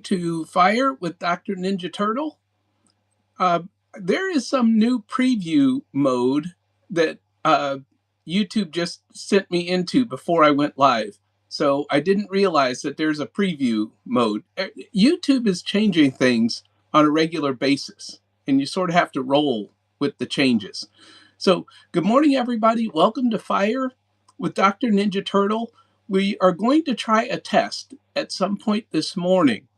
to Fire with Dr. Ninja Turtle. Uh, there is some new preview mode that YouTube just sent me into before I went live. So I didn't realize that there's a preview mode. YouTube is changing things on a regular basis, and you sort of have to roll with the changes. So good morning, everybody. Welcome to Fire with Dr. Ninja Turtle. We are going to try a test at some point this morning.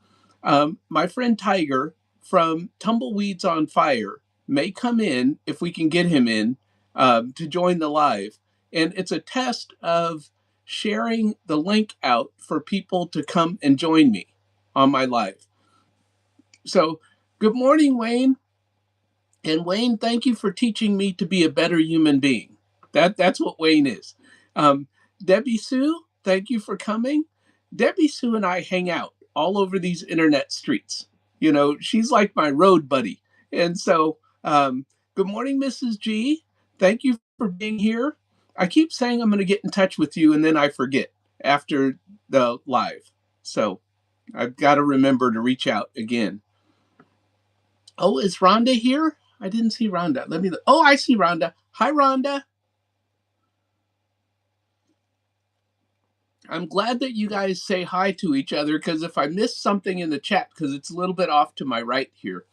My friend Tiger from Tumbleweeds on Fire may come in, if we can get him in, to join the live. And it's a test of sharing the link out for people to come and join me on my live. So good morning, Wayne. And Wayne, thank you for teaching me to be a better human being. That's what Wayne is. Debbie Sue, thank you for coming. Debbie Sue and I hang out all over these internet streets. You know, she's like my road buddy. And so, good morning, Mrs. G. Thank you for being here. I keep saying I'm going to get in touch with you, and then I forget after the live. So I've got to remember to reach out again. Oh, is Rhonda here? I didn't see Rhonda. Let me look. Oh, I see Rhonda. Hi, Rhonda. I'm glad that you guys say hi to each other, because if I miss something in the chat, because it's a little bit off to my right here,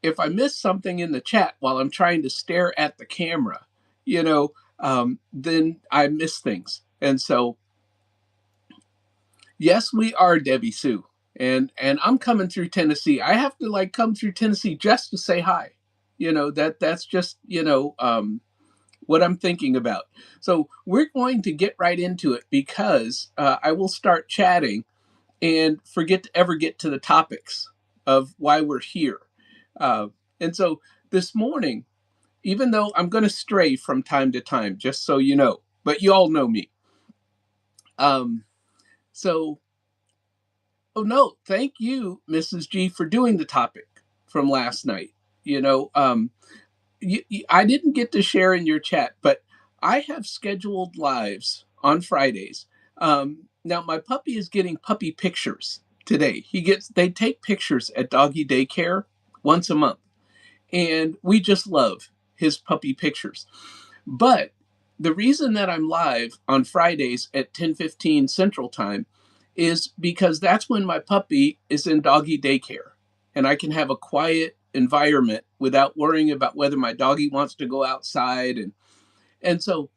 if I miss something in the chat while I'm trying to stare at the camera, then I miss things. And so, yes, we are, Debbie Sue. And I'm coming through Tennessee. I have to come through Tennessee just to say hi. That's just, what I'm thinking about. So we're going to get right into it, because I will start chatting and forget to ever get to the topics of why we're here. And so this morning, even though I'm going to stray from time to time, just so you know, but you all know me. Oh no, thank you, Mrs. G, for doing the topic from last night. I didn't get to share in your chat, but I have scheduled lives on Fridays. Now my puppy is getting puppy pictures today. They take pictures at doggy daycare once a month, and we just love his puppy pictures. But the reason that I'm live on Fridays at 10:15 Central Time is because that's when my puppy is in doggy daycare, and I can have a quiet environment without worrying about whether my doggy wants to go outside. And so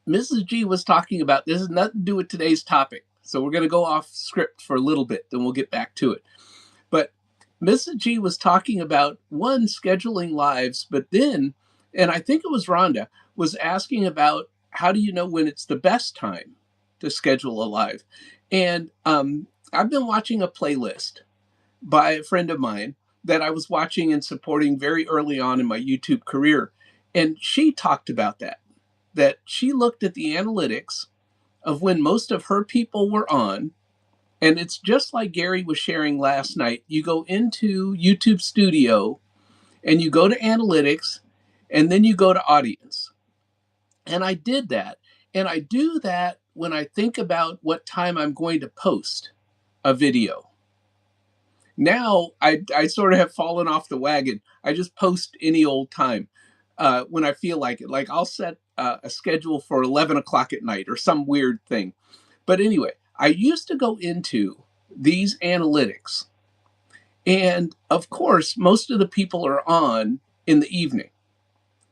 Mrs. G was talking about, this has nothing to do with today's topic, so we're going to go off script for a little bit, then we'll get back to it. But Mrs. G was talking about, one, scheduling lives, but then, and I think it was Rhonda, was asking about, how do you know when it's the best time to schedule a live? And I've been watching a playlist by a friend of mine that I was watching and supporting very early on in my YouTube career. And she talked about that she looked at the analytics of when most of her people were on. And it's just like Gary was sharing last night. You go into YouTube Studio and you go to analytics, and then you go to audience. And I did that. And I do that when I think about what time I'm going to post a video. Now I sort of have fallen off the wagon. I just post any old time when I feel like it. Like I'll set a schedule for 11 o'clock at night or some weird thing. But anyway, I used to go into these analytics. And of course, most of the people are on in the evening.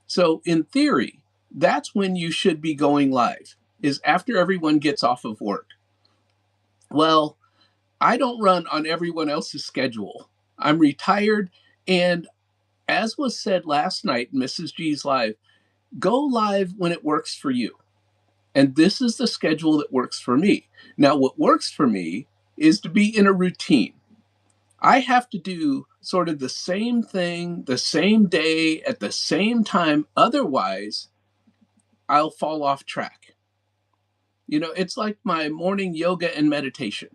So in theory, that's when you should be going live, is after everyone gets off of work. Well, I don't run on everyone else's schedule. I'm retired. And as was said last night in Mrs. G's live, go live when it works for you. And this is the schedule that works for me. Now, what works for me is to be in a routine. I have to do sort of the same thing, the same day, at the same time. Otherwise, I'll fall off track. It's like my morning yoga and meditation.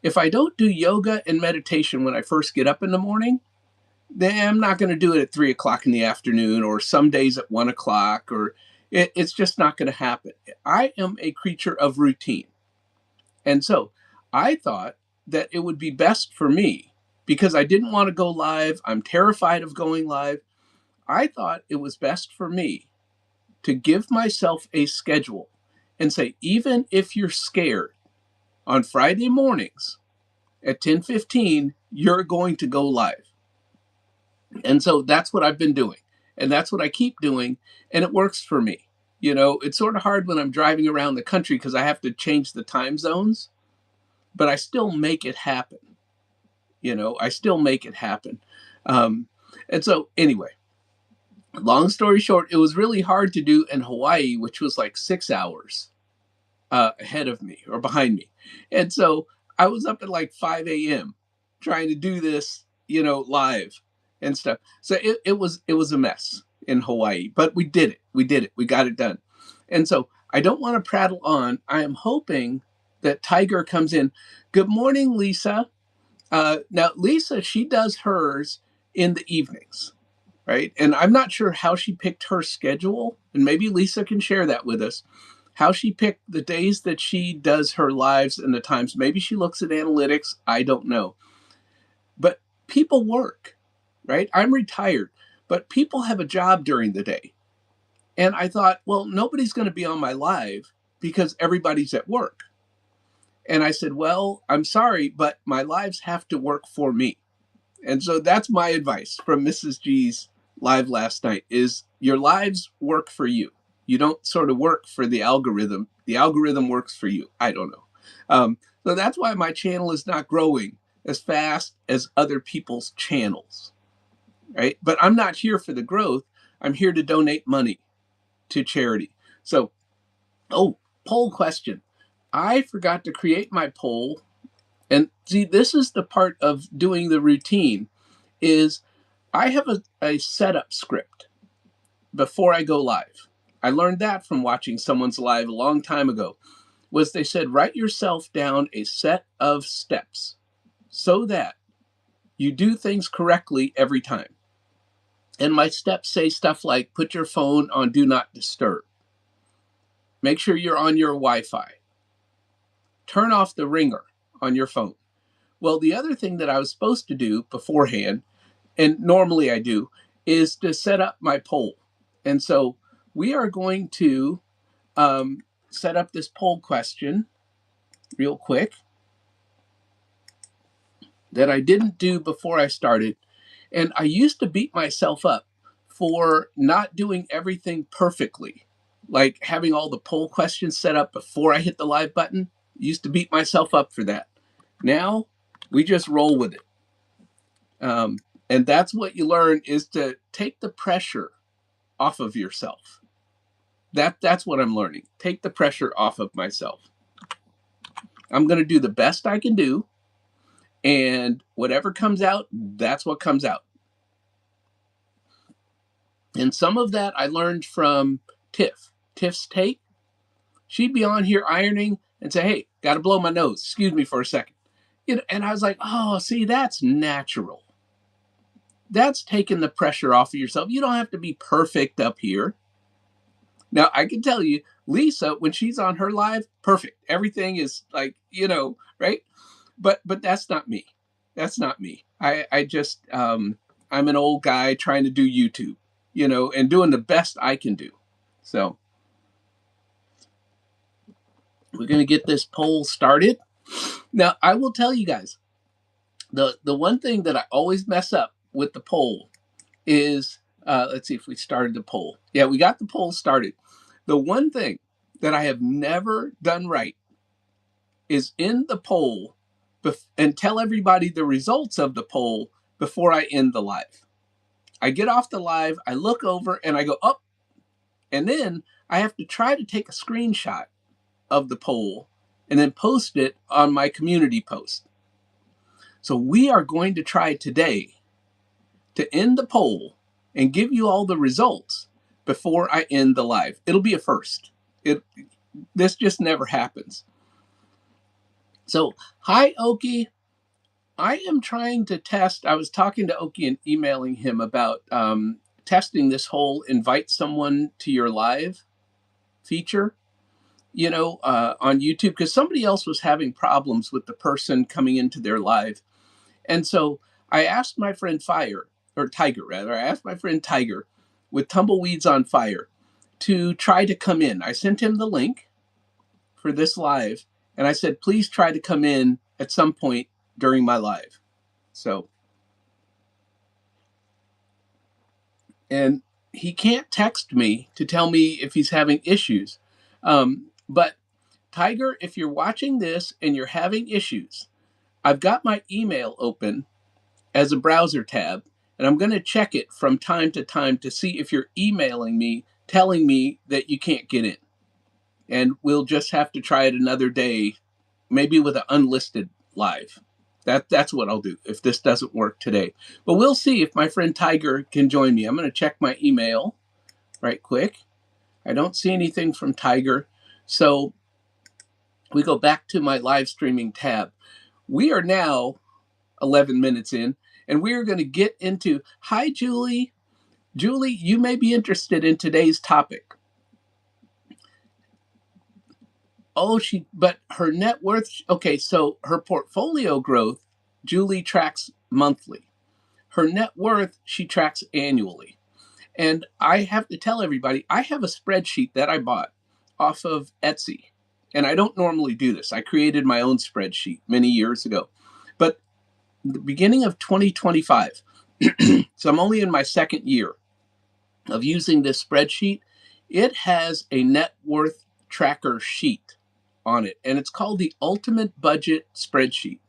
If I don't do yoga and meditation when I first get up in the morning, then I'm not going to do it at 3 o'clock in the afternoon, or some days at 1 o'clock, or it's just not going to happen. I am a creature of routine. And so I thought that it would be best for me, because I didn't want to go live. I'm terrified of going live. I thought it was best for me to give myself a schedule and say, even if you're scared, on Friday mornings at 10:15, you're going to go live. And so that's what I've been doing. And that's what I keep doing. And it works for me. It's sort of hard when I'm driving around the country because I have to change the time zones, but I still make it happen. I still make it happen. Um, and so, anyway, long story short, it was really hard to do in Hawaii, which was like 6 hours ahead of me or behind me. And so I was up at like 5 a.m. trying to do this, live and stuff. So it was a mess in Hawaii, but we did it. We did it. We got it done. And so I don't want to prattle on. I am hoping that Tiger comes in. Good morning, Lisa. Now, Lisa, she does hers in the evenings, right? And I'm not sure how she picked her schedule, and maybe Lisa can share that with us. How she picked the days that she does her lives and the times. Maybe she looks at analytics. I don't know. But people work, right? I'm retired, but people have a job during the day. And I thought, well, nobody's going to be on my live because everybody's at work. And I said, well, I'm sorry, but my lives have to work for me. And so that's my advice from Mrs. G's live last night is your lives work for you. You don't sort of work for the algorithm. The algorithm works for you. I don't know. So that's why my channel is not growing as fast as other people's channels, right? But I'm not here for the growth. I'm here to donate money to charity. So, poll question. I forgot to create my poll. And see, this is the part of doing the routine is I have a setup script before I go live. I learned that from watching someone's live a long time ago, was they said, write yourself down a set of steps so that you do things correctly every time. And my steps say stuff like put your phone on do not disturb. Make sure you're on your Wi-Fi. Turn off the ringer on your phone. Well, the other thing that I was supposed to do beforehand, and normally I do, is to set up my poll. And so we are going to set up this poll question real quick that I didn't do before I started. And I used to beat myself up for not doing everything perfectly, like having all the poll questions set up before I hit the live button. I used to beat myself up for that. Now we just roll with it. And that's what you learn is to take the pressure off of yourself. That's what I'm learning. Take the pressure off of myself. I'm going to do the best I can do. And whatever comes out, that's what comes out. And some of that I learned from Tiff. Tiff's take. She'd be on here ironing and say, hey, got to blow my nose. Excuse me for a second. And I was like, oh, see, that's natural. That's taking the pressure off of yourself. You don't have to be perfect up here. Now, I can tell you, Lisa, when she's on her live, perfect. Everything is like, right? But that's not me. That's not me. I just, I'm an old guy trying to do YouTube, and doing the best I can do. So we're going to get this poll started. Now, I will tell you guys, the one thing that I always mess up with the poll is, let's see if we started the poll. Yeah, we got the poll started. The one thing that I have never done right is in the poll and tell everybody the results of the poll before I end the live. I get off the live, I look over and I go, oh, and then I have to try to take a screenshot of the poll and then post it on my community post. So we are going to try today to end the poll and give you all the results before I end the live. It'll be a first. This just never happens. So, hi, Oki. I am trying to test. I was talking to Oki and emailing him about testing this whole invite someone to your live feature. on YouTube because somebody else was having problems with the person coming into their live. And so I asked my friend Tiger, rather. I asked my friend Tiger with Tumbleweeds on Fire to try to come in. I sent him the link for this live, and I said, please try to come in at some point during my live. So, and he can't text me to tell me if he's having issues. But Tiger, if you're watching this and you're having issues, I've got my email open as a browser tab, and I'm going to check it from time to time to see if you're emailing me telling me that you can't get in. And we'll just have to try it another day, maybe with an unlisted live. That's what I'll do if this doesn't work today. But we'll see if my friend Tiger can join me. I'm going to check my email right quick. I don't see anything from Tiger. So we go back to my live streaming tab. We are now 11 minutes in, and we are going to get into, hi, Julie. Julie, you may be interested in today's topic. Oh, but her net worth, okay, so her portfolio growth, Julie tracks monthly. Her net worth, she tracks annually. And I have to tell everybody, I have a spreadsheet that I bought off of Etsy. And I don't normally do this. I created my own spreadsheet many years ago. But the beginning of 2025, so I'm only in my second year of using this spreadsheet, it has a net worth tracker sheet on it, and it's called the Ultimate Budget Spreadsheet.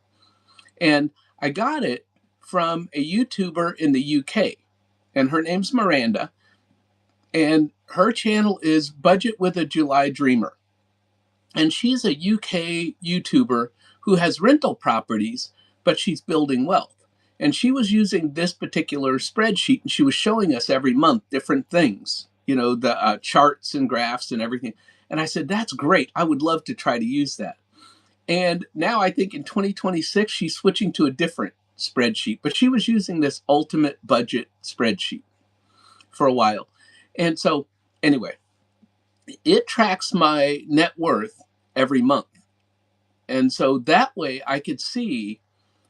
And I got it from a YouTuber in the UK, and her name's Miranda, and her channel is Budget with a July Dreamer. And she's a UK YouTuber who has rental properties, but she's building wealth. And she was using this particular spreadsheet, and she was showing us every month different things, the charts and graphs and everything. And I said, that's great. I would love to try to use that. And now I think in 2026, she's switching to a different spreadsheet, but she was using this Ultimate Budget spreadsheet for a while. And so anyway, it tracks my net worth every month. And so that way I could see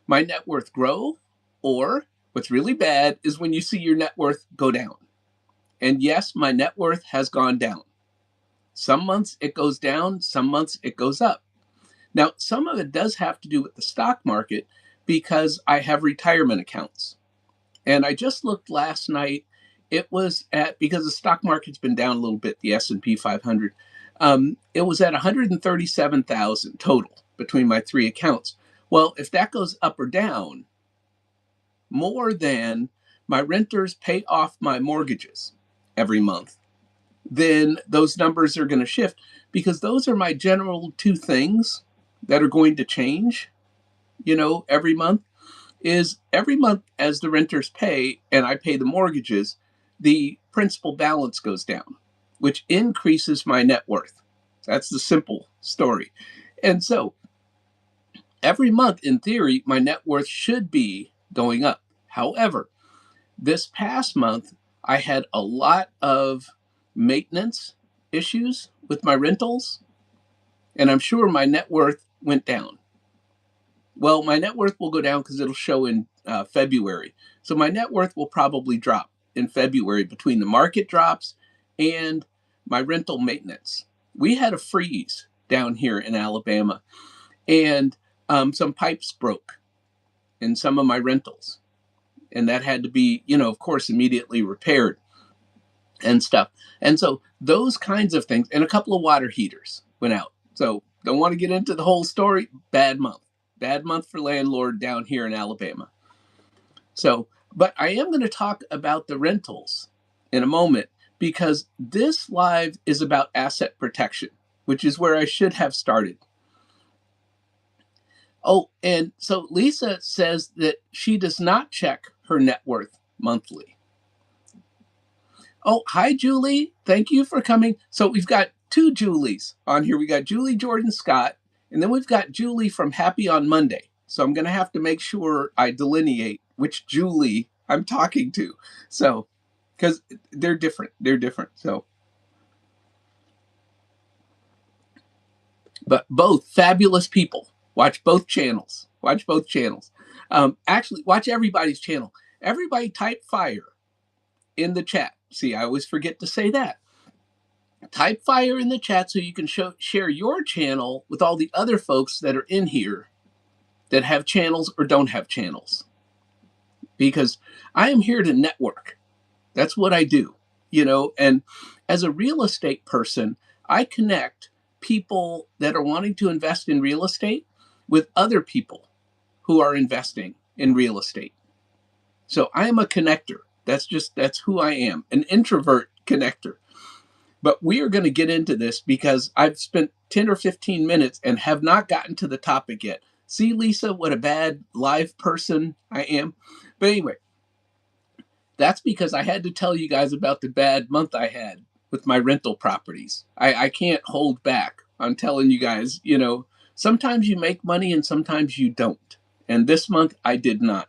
my net worth grow, or what's really bad is when you see your net worth go down. And yes, my net worth has gone down. Some months it goes down, some months it goes up. Now, some of it does have to do with the stock market because I have retirement accounts. And I just looked last night. It was because the stock market's been down a little bit, the S&P 500. It was at 137,000 total between my three accounts. Well, if that goes up or down, more than my renters pay off my mortgages every month, then those numbers are going to shift, because those are my general two things that are going to change, every month. Is every month as the renters pay and I pay the mortgages, the principal balance goes down, which increases my net worth. That's the simple story. And so every month, in theory, my net worth should be going up. However, this past month, I had a lot of maintenance issues with my rentals, and I'm sure my net worth went down. Well, my net worth will go down because it'll show in February. So my net worth will probably drop in February between the market drops and my rental maintenance. We had a freeze down here in Alabama, and some pipes broke in some of my rentals. And that had to be, of course, immediately repaired and stuff. And so those kinds of things, and a couple of water heaters went out. So don't want to get into the whole story. Bad month for landlord down here in Alabama. So, but I am going to talk about the rentals in a moment, because this live is about asset protection, which is where I should have started. Oh, and so Lisa says that she does not check her net worth monthly. Oh, hi, Julie. Thank you for coming. So we've got two Julies on here. We got Julie Jordan Scott, and then we've got Julie from Happy on Monday. So I'm going to have to make sure I delineate which Julie I'm talking to. So, because they're different. So, but both fabulous people. Watch both channels. Watch both channels. Actually, watch everybody's channel. Everybody type fire in the chat. See, I always forget to say that. Type fire in the chat so you can share your channel with all the other folks that are in here that have channels or don't have channels. Because I am here to network. That's what I do, and as a real estate person, I connect people that are wanting to invest in real estate with other people who are investing in real estate. So I am a connector. That's who I am, an introvert connector. But we are going to get into this because I've spent 10 or 15 minutes and have not gotten to the topic yet. See, Lisa, what a bad live person I am. But anyway, that's because I had to tell you guys about the bad month I had with my rental properties. I can't hold back. I'm telling you guys, sometimes you make money and sometimes you don't. And this month I did not,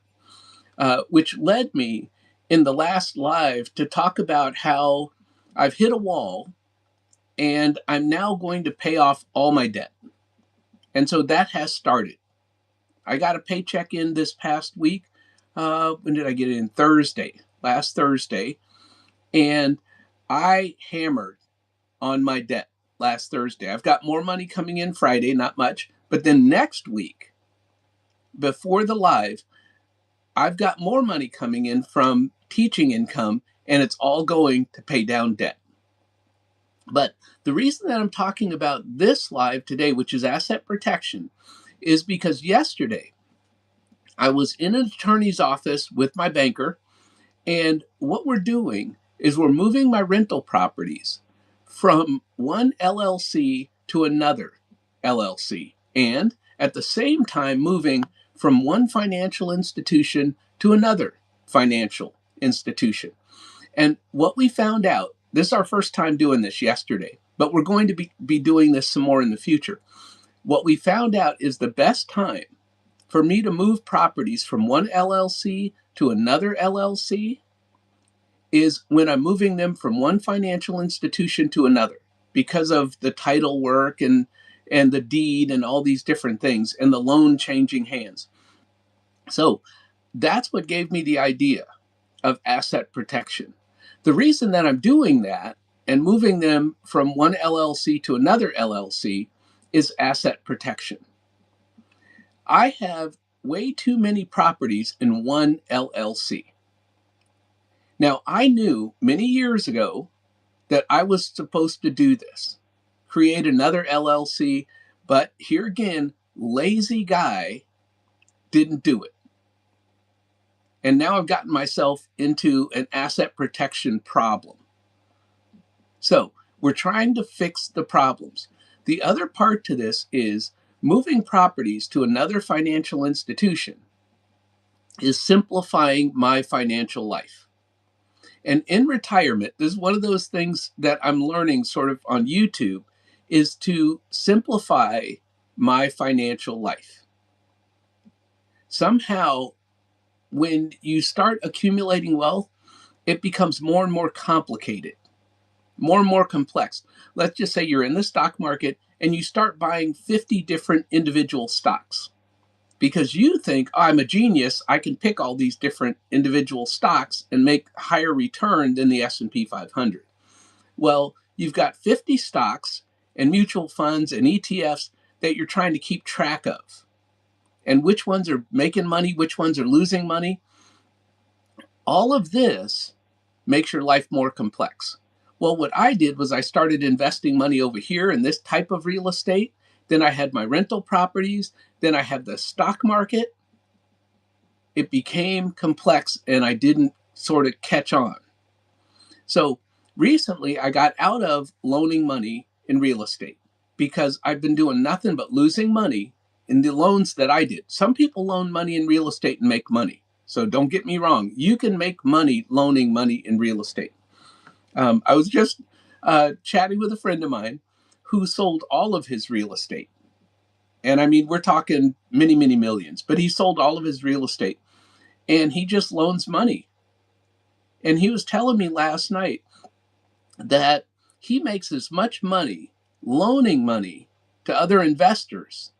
which led me in the last live to talk about how I've hit a wall and I'm now going to pay off all my debt. And so that has started. I got a paycheck in this past week. When did I get it in? Last Thursday. And I hammered on my debt last Thursday. I've got more money coming in Friday, not much. But then next week, before the live, I've got more money coming in from teaching income, and it's all going to pay down debt. But the reason that I'm talking about this live today, which is asset protection, is because yesterday I was in an attorney's office with my banker, and what we're doing is we're moving my rental properties from one LLC to another LLC, and at the same time moving from one financial institution to another financial institution. And what we found out, this is our first time doing this yesterday, but we're going to be doing this some more in the future. What we found out is the best time for me to move properties from one LLC to another LLC is when I'm moving them from one financial institution to another because of the title work and the deed and all these different things and the loan changing hands. So that's what gave me the idea of asset protection. The reason that I'm doing that and moving them from one LLC to another LLC is asset protection. I have way too many properties in one LLC. Now, I knew many years ago that I was supposed to do this, create another LLC, but here again, lazy guy didn't do it. And now I've gotten myself into an asset protection problem. So we're trying to fix the problems. The other part to this is moving properties to another financial institution is simplifying my financial life. And in retirement, this is one of those things that I'm learning sort of on YouTube, is to simplify my financial life. Somehow, when you start accumulating wealth, it becomes more and more complicated, more and more complex. Let's just say you're in the stock market and you start buying 50 different individual stocks because you think, oh, I'm a genius. I can pick all these different individual stocks and make higher return than the S&P 500. Well, you've got 50 stocks and mutual funds and ETFs that you're trying to keep track of. And which ones are making money, which ones are losing money. All of this makes your life more complex. Well, what I did was I started investing money over here in this type of real estate. Then I had my rental properties. Then I had the stock market. It became complex and I didn't sort of catch on. So recently I got out of loaning money in real estate because I've been doing nothing but losing money in the loans that I did. Some people loan money in real estate and make money. So don't get me wrong. You can make money loaning money in real estate. I was just chatting with a friend of mine who sold all of his real estate. And I mean, we're talking many, many millions, but he sold all of his real estate and he just loans money. And he was telling me last night that he makes as much money loaning money to other investors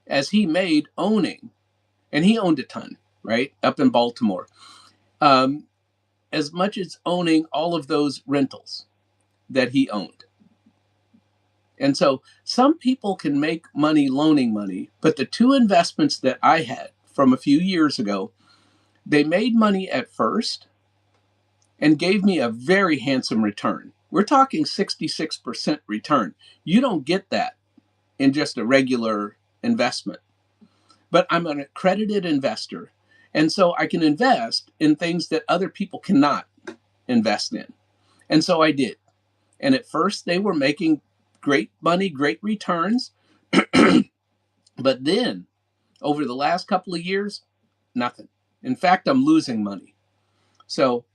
as he made owning, and he owned a ton, right, up in Baltimore, um, as much as owning all of those rentals that he owned. And so some people can make money loaning money, but the two investments that I had from a few years ago, they made money at first and gave me a very handsome return. We're talking 66% return. You don't get that in just a regular investment. But I'm an accredited investor. And so I can invest in things that other people cannot invest in. And so I did. And at first they were making great money, great returns. But then over the last couple of years, nothing. In fact, I'm losing money. So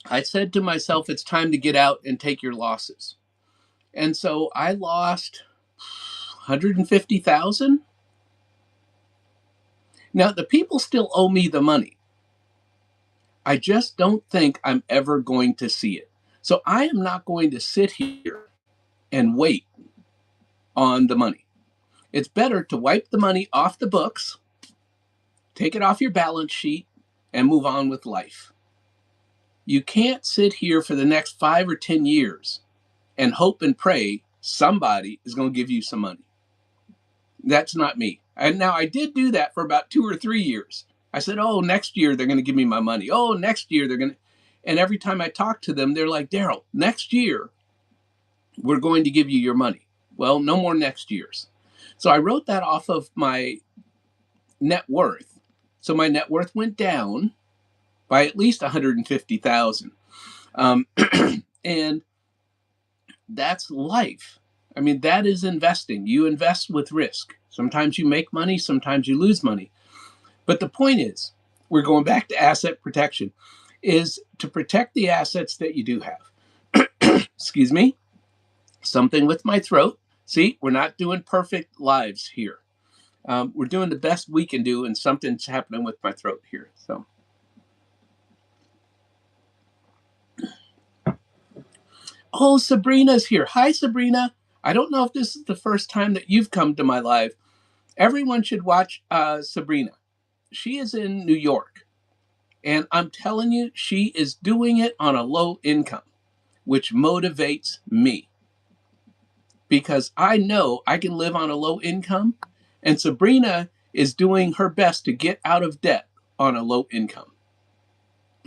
I said to myself, it's time to get out and take your losses. And so I lost 150,000. Now the people still owe me the money. I just don't think I'm ever going to see it. So I am not going to sit here and wait on the money. It's better to wipe the money off the books, take it off your balance sheet, and move on with life. You can't sit here for the next 5 or 10 years and hope and pray somebody is going to give you some money. That's not me. And now I did do that for about 2 or 3 years. I said, oh, next year they're going to give me my money. Oh, next year they're going to. And every time I talk to them, they're like, Daryl, next year we're going to give you your money. Well, no more next years. So I wrote that off of my net worth. So my net worth went down by at least 150,000. And that's life. I mean, that is investing. You invest with risk. Sometimes you make money, sometimes you lose money. But the point is, we're going back to asset protection, is to protect the assets that you do have. Excuse me, something with my throat. See, we're not doing perfect lives here. We're doing the best we can do, and something's happening with my throat here. So, oh, Sabrina's here. Hi, Sabrina. I don't know if this is the first time that you've come to my live. Everyone should watch Sabrina. She is in New York. And I'm telling you, she is doing it on a low income, which motivates me. Because I know I can live on a low income. And Sabrina is doing her best to get out of debt on a low income.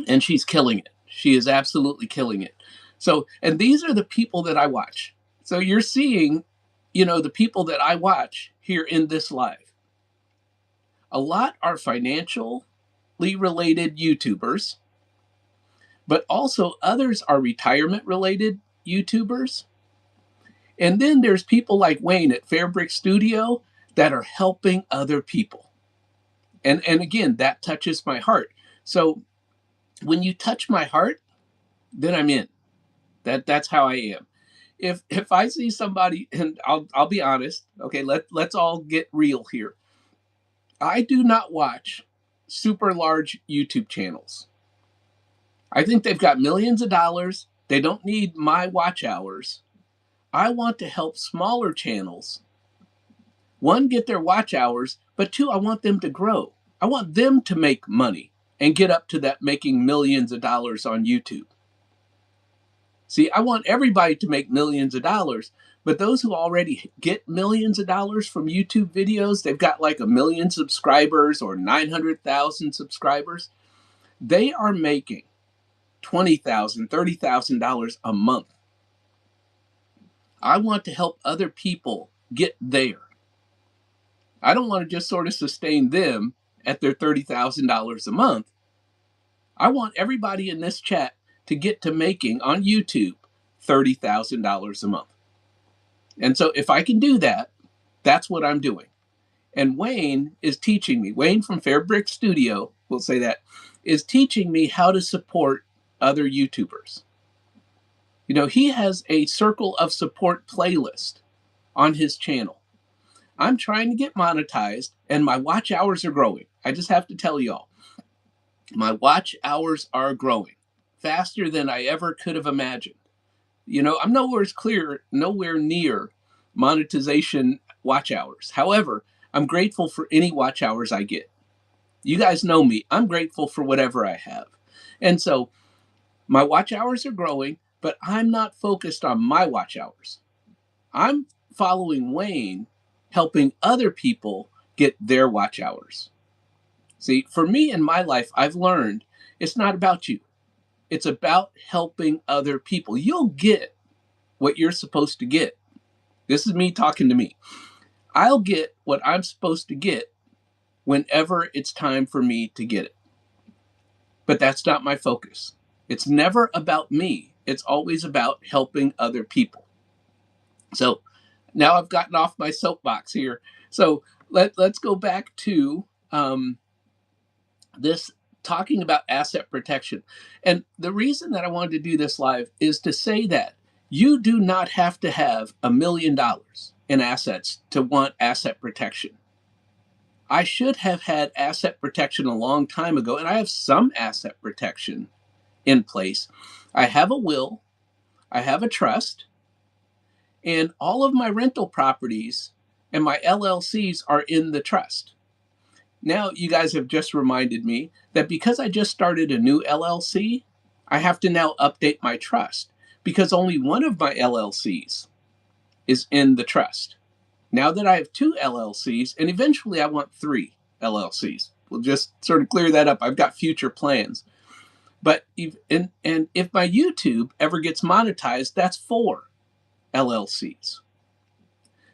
And she's killing it. She is absolutely killing it. So, and these are the people that I watch. So you're seeing, the people that I watch here in this live. A lot are financially related YouTubers, but also others are retirement related YouTubers. And then there's people like Wayne at Fairbrick Studio that are helping other people. And again, that touches my heart. So when you touch my heart, then I'm in. That's how I am. If I see somebody, and I'll be honest, okay, let's all get real here. I do not watch super large YouTube channels. I think they've got millions of dollars. They don't need my watch hours. I want to help smaller channels. One, get their watch hours, but two, I want them to grow. I want them to make money and get up to that making millions of dollars on YouTube. See, I want everybody to make millions of dollars, but those who already get millions of dollars from YouTube videos, they've got like 1 million subscribers or 900,000 subscribers, they are making $20,000, $30,000 a month. I want to help other people get there. I don't want to just sort of sustain them at their $30,000 a month. I want everybody in this chat to get to making on YouTube $30,000 a month. And so if I can do that, that's what I'm doing. And Wayne is teaching me, Wayne from Fairbrick Studio, we'll say that, is teaching me how to support other YouTubers. He has a Circle of Support playlist on his channel. I'm trying to get monetized and my watch hours are growing. I just have to tell y'all, my watch hours are growing faster than I ever could have imagined. I'm nowhere near monetization watch hours. However, I'm grateful for any watch hours I get. You guys know me. I'm grateful for whatever I have. And so my watch hours are growing, but I'm not focused on my watch hours. I'm following Wayne, helping other people get their watch hours. See, for me in my life, I've learned it's not about you. It's about helping other people. You'll get what you're supposed to get. This is me talking to me. I'll get what I'm supposed to get whenever it's time for me to get it. But that's not my focus. It's never about me. It's always about helping other people. So now I've gotten off my soapbox here. So let's go back to this talking about asset protection. And the reason that I wanted to do this live is to say that you do not have to have $1 million in assets to want asset protection. I should have had asset protection a long time ago, and I have some asset protection in place. I have a will, I have a trust, and all of my rental properties and my LLCs are in the trust. Now, you guys have just reminded me that because I just started a new LLC, I have to now update my trust because only one of my LLCs is in the trust. Now that I have 2 LLCs, and eventually I want 3 LLCs, we'll just sort of clear that up. I've got future plans. But if my YouTube ever gets monetized, that's 4 LLCs.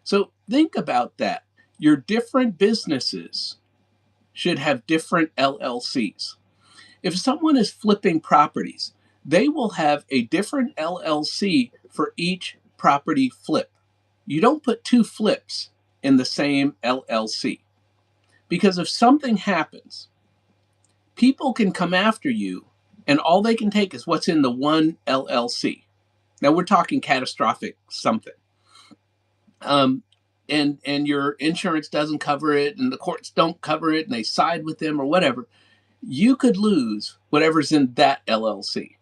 So think about that. Your different businesses should have different LLCs. If someone is flipping properties, they will have a different LLC for each property flip. You don't put 2 flips in the same LLC because if something happens, people can come after you and all they can take is what's in the one LLC. Now we're talking catastrophic something. And your insurance doesn't cover it and the courts don't cover it and they side with them or whatever, you could lose whatever's in that LLC.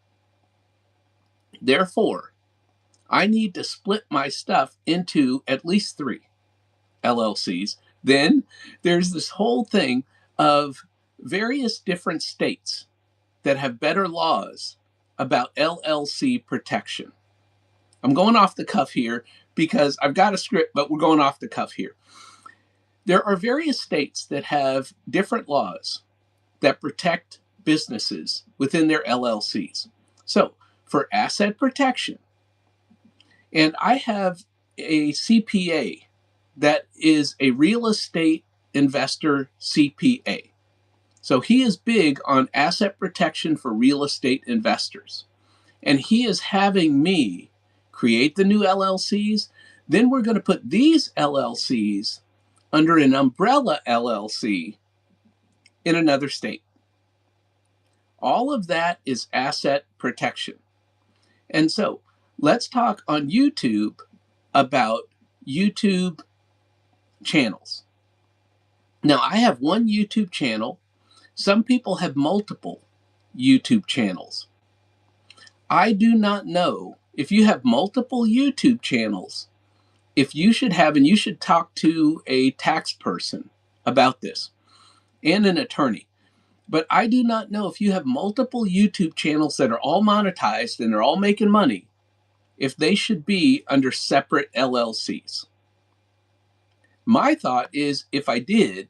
Therefore, I need to split my stuff into at least 3 LLCs. Then there's this whole thing of various different states that have better laws about LLC protection. I'm going off the cuff here because I've got a script, but we're going off the cuff here. There are various states that have different laws that protect businesses within their LLCs. So for asset protection, and I have a CPA that is a real estate investor CPA. So he is big on asset protection for real estate investors. And he is having me create the new LLCs. Then we're going to put these LLCs under an umbrella LLC in another state. All of that is asset protection. And so let's talk on YouTube about YouTube channels. Now, I have one YouTube channel. Some people have multiple YouTube channels. I do not know if you have multiple YouTube channels, if you should have, and you should talk to a tax person about this and an attorney. But I do not know if you have multiple YouTube channels that are all monetized and they're all making money, if they should be under separate LLCs. My thought is if I did,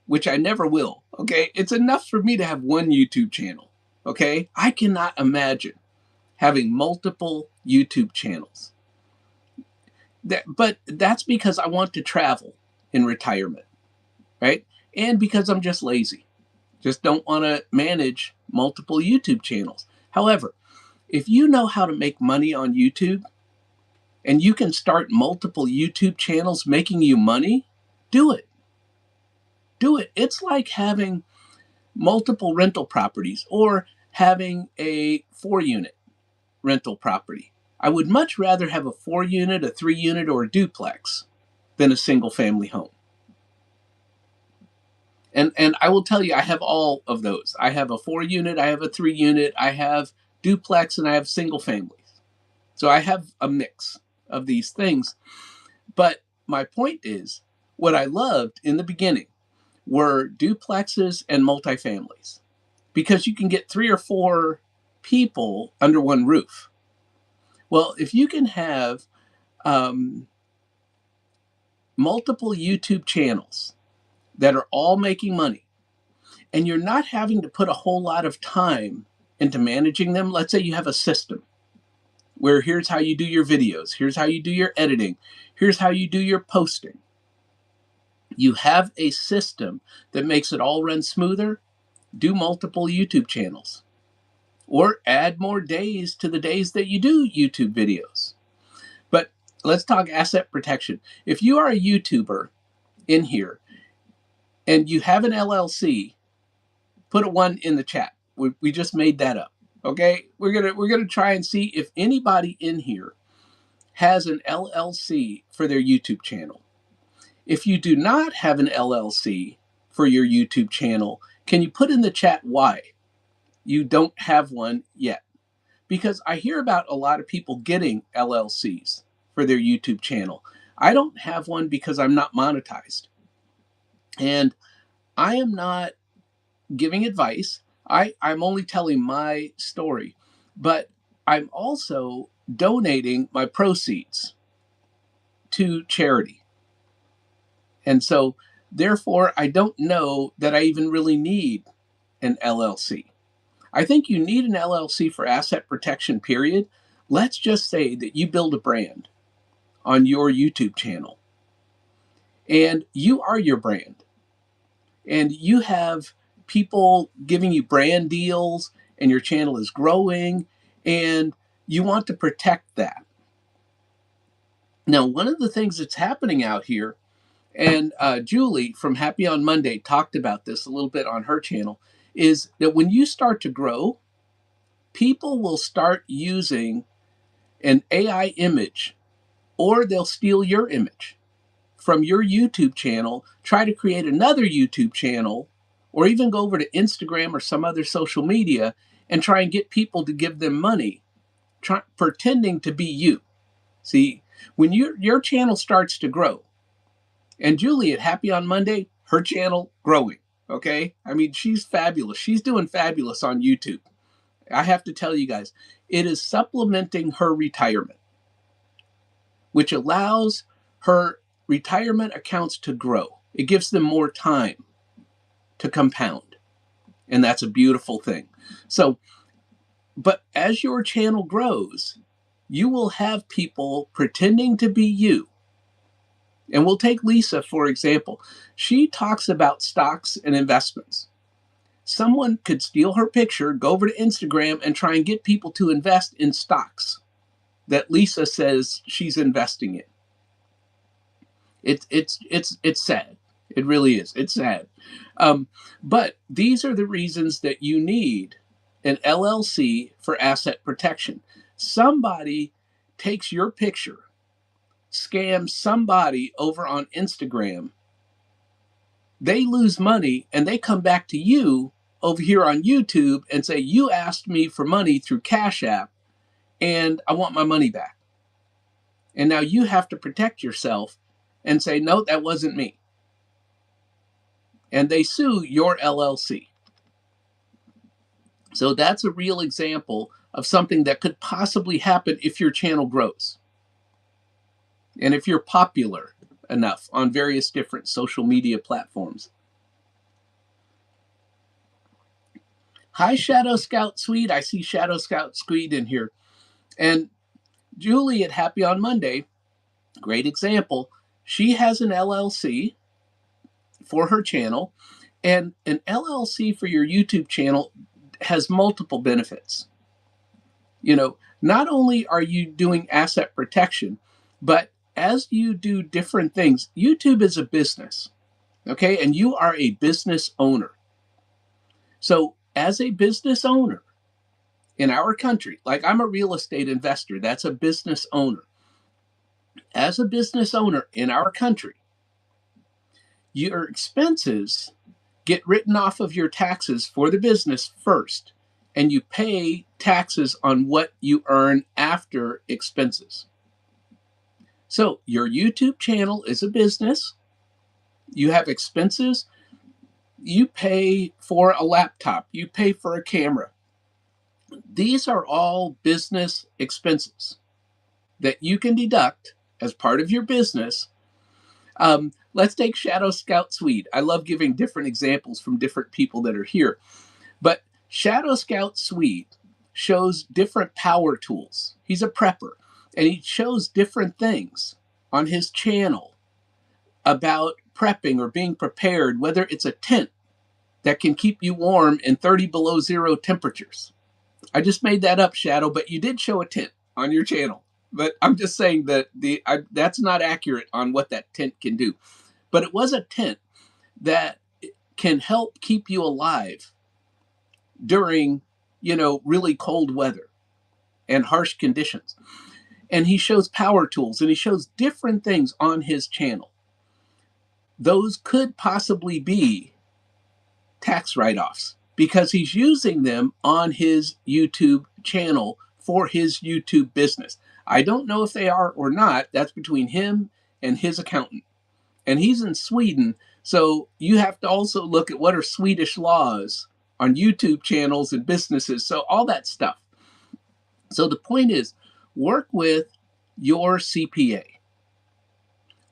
which I never will, okay, it's enough for me to have one YouTube channel, okay? I cannot imagine having multiple YouTube channels. But that's because I want to travel in retirement, right? And because I'm just lazy. Just don't want to manage multiple YouTube channels. However, if you know how to make money on YouTube and you can start multiple YouTube channels making you money, do it. Do it. It's like having multiple rental properties or having a 4-unit rental property. I would much rather have a 4-unit, a 3-unit, or a duplex than a single family home. And I will tell you, I have all of those. I have a 4-unit, I have a 3-unit, I have duplex, and I have single families. So I have a mix of these things. But my point is, what I loved in the beginning were duplexes and multifamilies because you can get 3 or 4 people under one roof. Well, if you can have multiple YouTube channels that are all making money, and you're not having to put a whole lot of time into managing them. Let's say you have a system where here's how you do your videos, here's how you do your editing, here's how you do your posting. You have a system that makes it all run smoother. Do multiple YouTube channels or add more days to the days that you do YouTube videos. But let's talk asset protection. If you are a YouTuber in here and you have an LLC, put a 1 in the chat. We just made that up. Okay, we're gonna try and see if anybody in here has an LLC for their YouTube channel. If you do not have an LLC for your YouTube channel, can you put in the chat why you don't have one yet? Because I hear about a lot of people getting LLCs for their YouTube channel. I don't have one because I'm not monetized. And I am not giving advice. I'm only telling my story, but I'm also donating my proceeds to charity. And so, therefore, I don't know that I even really need an LLC. I think you need an LLC for asset protection, period. Let's just say that you build a brand on your YouTube channel and you are your brand and you have people giving you brand deals and your channel is growing and you want to protect that. Now, one of the things that's happening out here, and Julie from Happy on Monday talked about this a little bit on her channel, is that when you start to grow, people will start using an AI image or they'll steal your image from your YouTube channel, try to create another YouTube channel, or even go over to Instagram or some other social media and try and get people to give them money, pretending to be you. See, when your channel starts to grow, and Julie at Happy on Monday, her channel growing, okay? I mean, she's fabulous. She's doing fabulous on YouTube. I have to tell you guys, it is supplementing her retirement, which allows her retirement accounts to grow. It gives them more time to compound. And that's a beautiful thing. So, but as your channel grows, you will have people pretending to be you. And we'll take Lisa, for example. She talks about stocks and investments. Someone could steal her picture, go over to Instagram, and try and get people to invest in stocks that Lisa says she's investing in. It's sad. It really is. It's sad. But these are the reasons that you need an LLC for asset protection. Somebody takes your picture, scams somebody over on Instagram. They lose money and they come back to you over here on YouTube and say, you asked me for money through Cash App and I want my money back. And now you have to protect yourself and say, no, that wasn't me. And they sue your LLC. So that's a real example of something that could possibly happen if your channel grows. And if you're popular enough on various different social media platforms. Hi, Shadow Scout Swede. I see Shadow Scout Swede in here. And Julie at Happy on Monday, great example. She has an LLC for her channel, and an LLC for your YouTube channel has multiple benefits. You know, not only are you doing asset protection, but as you do different things, YouTube is a business, okay? And you are a business owner. So as a business owner in our country, like I'm a real estate investor, that's a business owner. As a business owner in our country, your expenses get written off of your taxes for the business first, and you pay taxes on what you earn after expenses. So your YouTube channel is a business. You have expenses. You pay for a laptop. You pay for a camera. These are all business expenses that you can deduct as part of your business. Let's take Shadow Scout Swede. I love giving different examples from different people that are here. But Shadow Scout Swede shows different power tools. He's a prepper, and he shows different things on his channel about prepping or being prepared, whether it's a tent that can keep you warm in 30 below zero temperatures. I just made that up, Shadow, but you did show a tent on your channel. But I'm just saying that that's not accurate on what that tent can do. But it was a tent that can help keep you alive during, really cold weather and harsh conditions. And he shows power tools, and he shows different things on his channel. Those could possibly be tax write-offs because he's using them on his YouTube channel for his YouTube business. I don't know if they are or not. That's between him and his accountant. And he's in Sweden, so you have to also look at what are Swedish laws on YouTube channels and businesses, so all that stuff. So the point is, work with your CPA.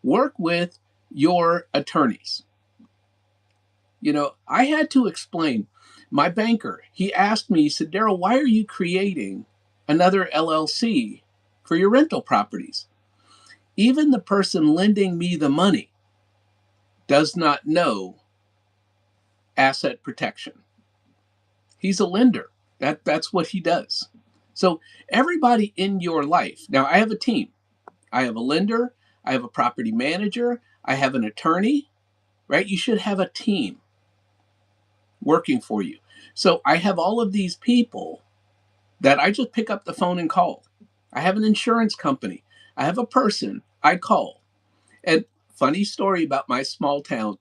Work with your attorneys. I had to explain. My banker, he asked me, he said, Daryl, why are you creating another LLC for your rental properties? Even the person lending me the money does not know asset protection. He's a lender. That's what he does. So everybody in your life, now I have a team. I have a lender, I have a property manager, I have an attorney, right? You should have a team working for you. So I have all of these people that I just pick up the phone and call. I have an insurance company. I have a person I call. And funny story about my small town.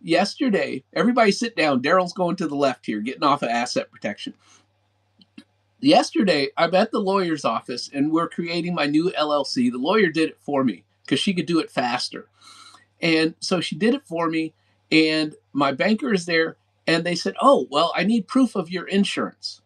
Yesterday, everybody sit down. Daryl's going to the left here, getting off of asset protection. Yesterday, I'm at the lawyer's office and we're creating my new LLC. The lawyer did it for me because she could do it faster. And so she did it for me, and my banker is there, and they said, oh, well, I need proof of your insurance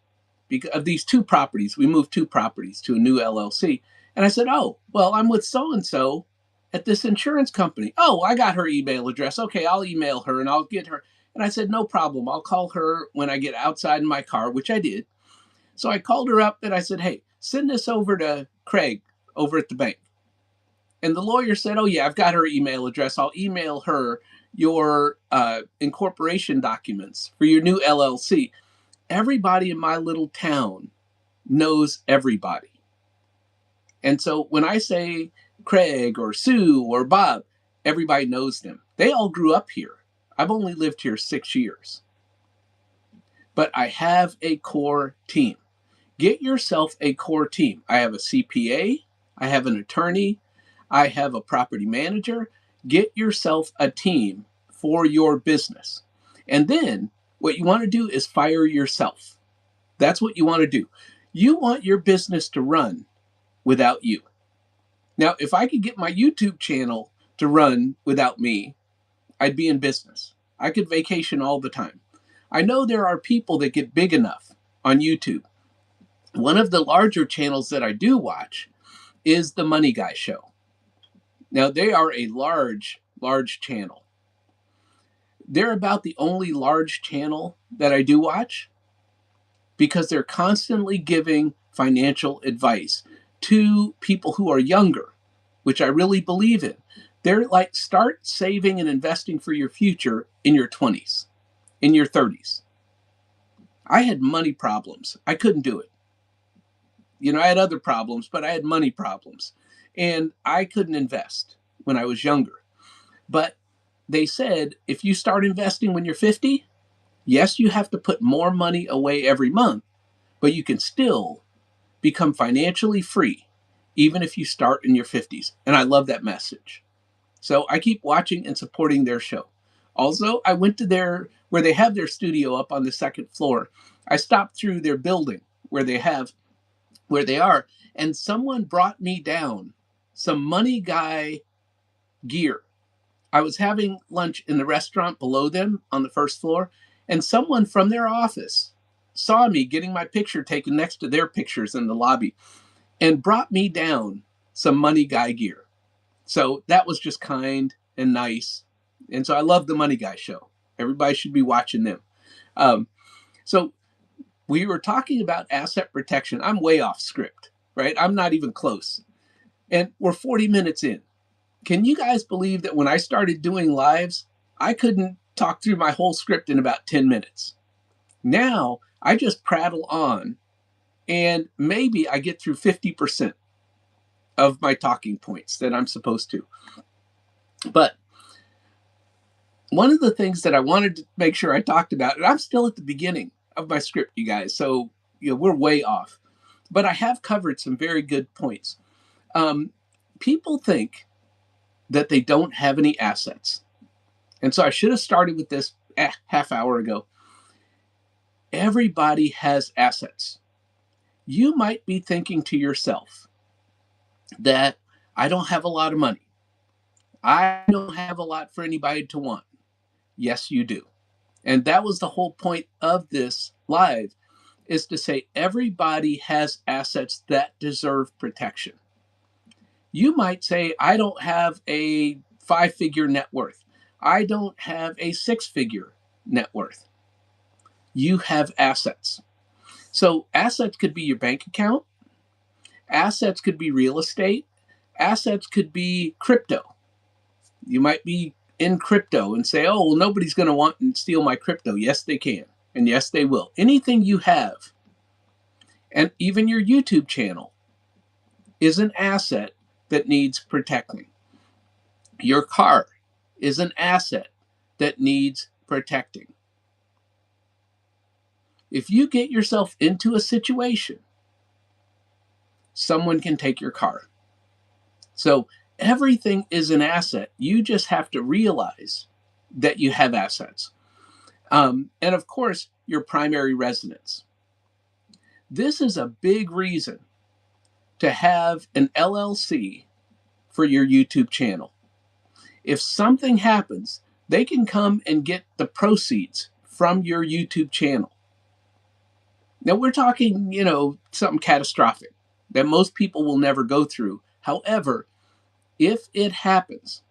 because of these two properties. We moved two properties to a new LLC. And I said, oh, well, I'm with so-and-so at this insurance company. Oh, I got her email address. Okay, I'll email her and I'll get her. And I said, no problem. I'll call her when I get outside in my car, which I did. So I called her up and I said, hey, send this over to Craig over at the bank. And the lawyer said, oh, yeah, I've got her email address. I'll email her your incorporation documents for your new LLC. Everybody in my little town knows everybody. And so when I say Craig or Sue or Bob, everybody knows them. They all grew up here. I've only lived here 6 years. But I have a core team. Get yourself a core team. I have a CPA. I have an attorney. I have a property manager. Get yourself a team for your business. And then what you want to do is fire yourself. That's what you want to do. You want your business to run without you. Now, if I could get my YouTube channel to run without me, I'd be in business. I could vacation all the time. I know there are people that get big enough on YouTube. One of the larger channels that I do watch is the Money Guy Show. Now, they are a large channel. They're about the only large channel that I do watch because they're constantly giving financial advice to people who are younger, which I really believe in. They're like, start saving and investing for your future in your 20s, in your 30s. I had money problems. I couldn't do it. I had other problems, but I had money problems. And I couldn't invest when I was younger. But they said, if you start investing when you're 50, yes, you have to put more money away every month, but you can still become financially free, even if you start in your 50s. And I love that message. So I keep watching and supporting their show. Also, I went to their where they have their studio up on the second floor. I stopped through their building where they are, and someone brought me down some money guy gear. I was having lunch in the restaurant below them on the first floor, and someone from their office saw me getting my picture taken next to their pictures in the lobby and brought me down some money guy gear. So that was just kind and nice. And so I love the Money Guy show. Everybody should be watching them. So we were talking about asset protection. I'm way off script, right? I'm not even close. And we're 40 minutes in. Can you guys believe that when I started doing lives, I couldn't talk through my whole script in about 10 minutes? Now I just prattle on, and maybe I get through 50% of my talking points that I'm supposed to. But one of the things that I wanted to make sure I talked about, and I'm still at the beginning of my script, you guys, so we're way off, but I have covered some very good points. People think that they don't have any assets. And so I should have started with this half hour ago. Everybody has assets. You might be thinking to yourself that I don't have a lot of money. I don't have a lot for anybody to want. Yes, you do. And that was the whole point of this live, is to say everybody has assets that deserve protection. You might say, I don't have a 5-figure net worth. I don't have a 6-figure net worth. You have assets. So assets could be your bank account. Assets could be real estate. Assets could be crypto. You might be in crypto and say, oh, well, nobody's going to want and steal my crypto. Yes, they can. And yes, they will. Anything you have, and even your YouTube channel, is an asset that needs protecting. Your car is an asset that needs protecting. If you get yourself into a situation, someone can take your car. So everything is an asset. You just have to realize that you have assets. And of course, your primary residence. This is a big reason to have an LLC for your YouTube channel. If something happens, they can come and get the proceeds from your YouTube channel. Now we're talking, something catastrophic that most people will never go through. However, if it happens,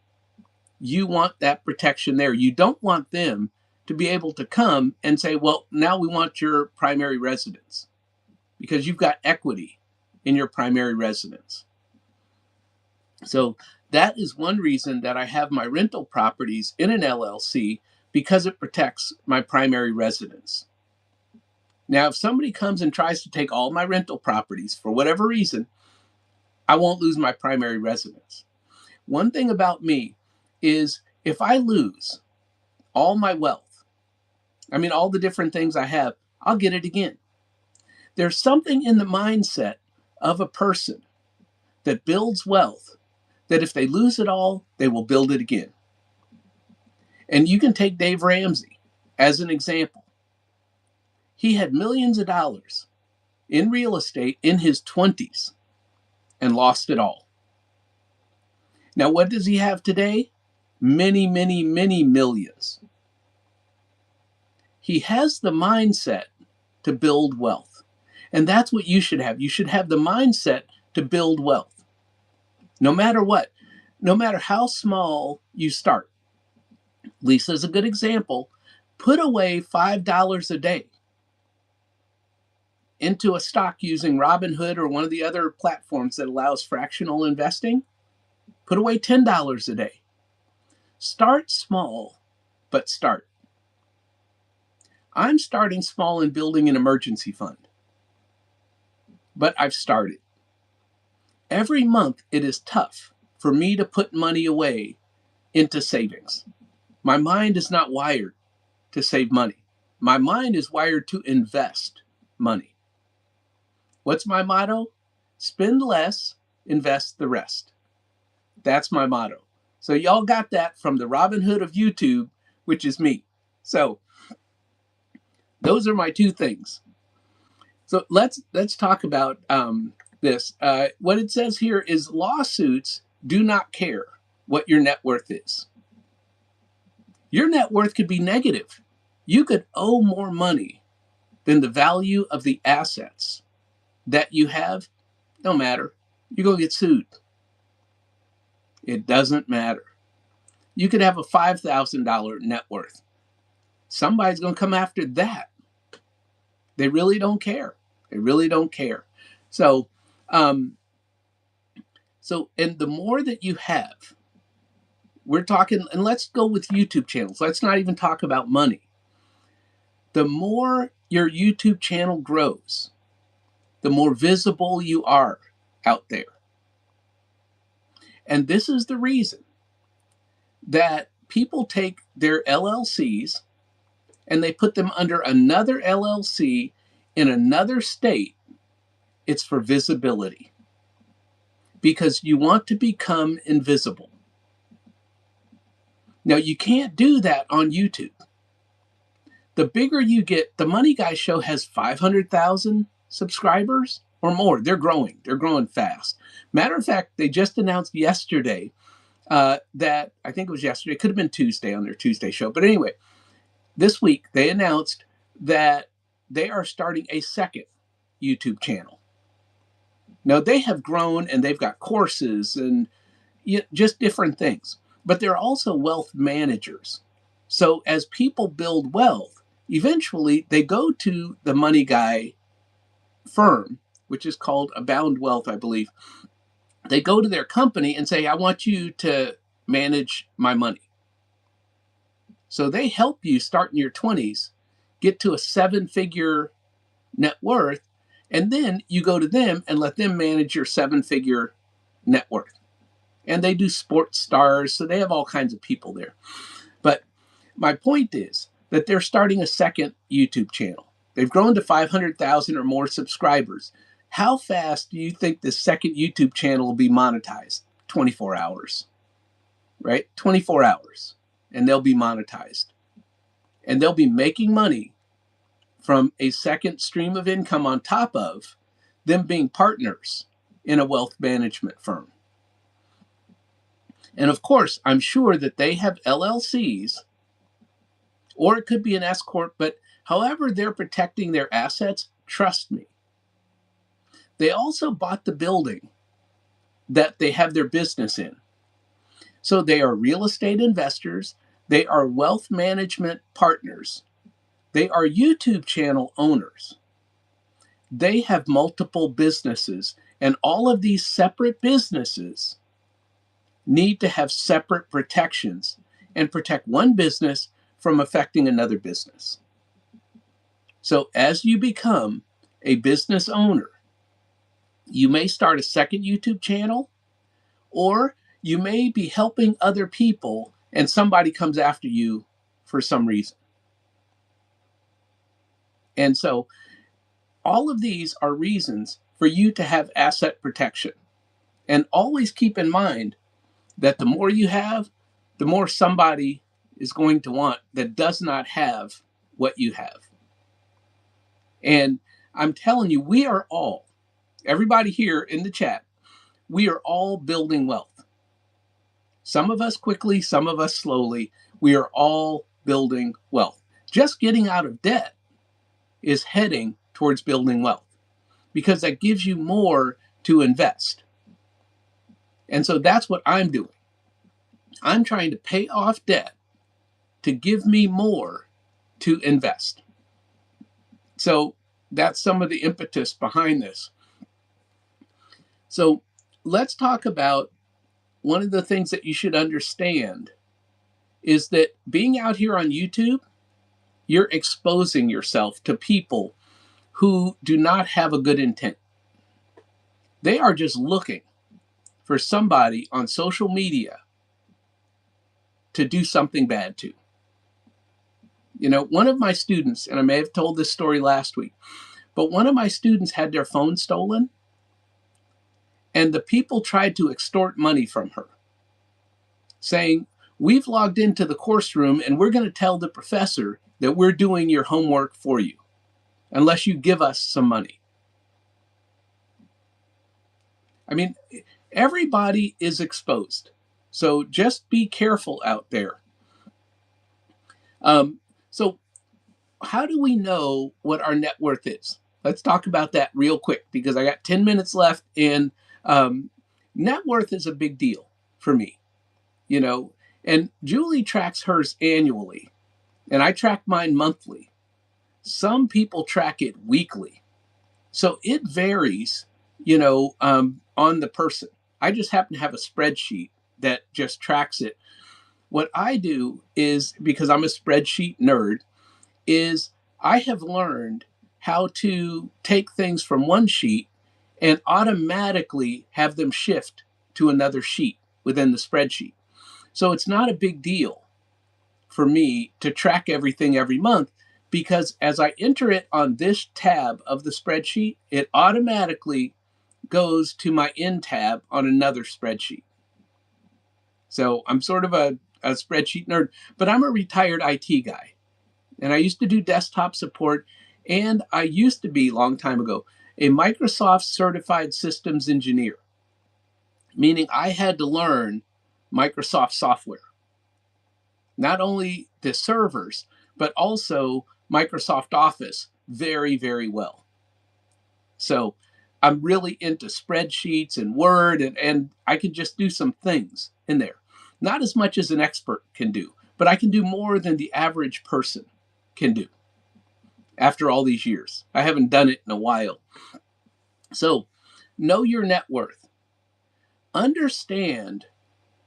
you want that protection there. You don't want them to be able to come and say, well, now we want your primary residence, because you've got equity in your primary residence. So that is one reason that I have my rental properties in an LLC, because it protects my primary residence. Now, if somebody comes and tries to take all my rental properties for whatever reason, I won't lose my primary residence. One thing about me is if I lose all my wealth, all the different things I have, I'll get it again. There's something in the mindset of a person that builds wealth that if they lose it all, they will build it again. And you can take Dave Ramsey as an example. He had millions of dollars in real estate in his 20s and lost it all. Now, what does he have today? Many, many, many millions. He has the mindset to build wealth. And that's what you should have. You should have the mindset to build wealth. No matter what, no matter how small you start. Lisa's a good example. Put away $5 a day into a stock using Robinhood or one of the other platforms that allows fractional investing. Put away $10 a day. Start small, but start. I'm starting small and building an emergency fund, but I've started. Every month it is tough for me to put money away into savings. My mind is not wired to save money. My mind is wired to invest money. What's my motto? Spend less, invest the rest. That's my motto. So y'all got that from the Robin Hood of YouTube, which is me. So Those are my two things. So let's talk about this. What it says here is lawsuits do not care what your net worth is. Your net worth could be negative. You could owe more money than the value of the assets that you have. No matter. You're going to get sued. It doesn't matter. You could have a $5,000 net worth. Somebody's going to come after that. They really don't care. They really don't care. So, and the more that you have, we're talking, and let's go with YouTube channels. Let's not even talk about money. The more your YouTube channel grows, the more visible you are out there. And this is the reason that people take their LLCs and they put them under another LLC in another state. It's for visibility, because you want to become invisible. Now, you can't do that on YouTube. The bigger you get, the Money Guy Show has 500,000 subscribers or more. They're growing. They're growing fast. Matter of fact, they just announced yesterday that, I think it was yesterday, it could have been Tuesday on their Tuesday show. But anyway, this week they announced that they are starting a second YouTube channel. Now, they have grown and they've got courses and just different things, but they're also wealth managers. So as people build wealth, eventually they go to the Money Guy firm, which is called Abound Wealth, I believe. They go to their company and say, I want you to manage my money. So they help you start in your 20s, get to a 7-figure net worth, and then you go to them and let them manage your 7-figure net worth. And they do sports stars, so they have all kinds of people there. But my point is that they're starting a second YouTube channel. They've grown to 500,000 or more subscribers. How fast do you think the second YouTube channel will be monetized? 24 hours, right? 24 hours, and they'll be monetized. And they'll be making money from a second stream of income on top of them being partners in a wealth management firm. And of course, I'm sure that they have LLCs, or it could be an S Corp, but however they're protecting their assets, trust me. They also bought the building that they have their business in. So they are real estate investors. They are wealth management partners. They are YouTube channel owners. They have multiple businesses, and all of these separate businesses need to have separate protections and protect one business from affecting another business. So as you become a business owner, you may start a second YouTube channel, or you may be helping other people and somebody comes after you for some reason. And so all of these are reasons for you to have asset protection. And always keep in mind that the more you have, the more somebody is going to want that does not have what you have. And I'm telling you, we are all, everybody here in the chat, we are all building wealth. Some of us quickly, some of us slowly. We are all building wealth. Just getting out of debt is heading towards building wealth, because that gives you more to invest. And so that's what I'm doing. I'm trying to pay off debt to give me more to invest. So that's some of the impetus behind this. So let's talk about one of the things that you should understand is that being out here on YouTube, you're exposing yourself to people who do not have a good intent. They are just looking for somebody on social media to do something bad to. You know, one of my students, and I may have told this story last week, but one of my students had their phone stolen, and the people tried to extort money from her, saying, we've logged into the course room and we're going to tell the professor that we're doing your homework for you unless you give us some money. I mean, everybody is exposed. So just be careful out there. So how do we know what our net worth is? Let's talk about that real quick because I got 10 minutes left. And net worth is a big deal for me, you know, and Julie tracks hers annually and I track mine monthly. Some people track it weekly. So it varies, on the person. I just happen to have a spreadsheet that just tracks it. What I do is, because I'm a spreadsheet nerd, is I have learned how to take things from one sheet and automatically have them shift to another sheet within the spreadsheet. So it's not a big deal for me to track everything every month because as I enter it on this tab of the spreadsheet, it automatically goes to my in tab on another spreadsheet. So I'm sort of a spreadsheet nerd, but I'm a retired IT guy. And I used to do desktop support. And I used to be, a long time ago, a Microsoft certified systems engineer, meaning I had to learn Microsoft software. Not only the servers, but also Microsoft Office very, very well. So I'm really into spreadsheets and Word, and I can just do some things in there. Not as much as an expert can do, but I can do more than the average person can do after all these years. I haven't done it in a while. So know your net worth. Understand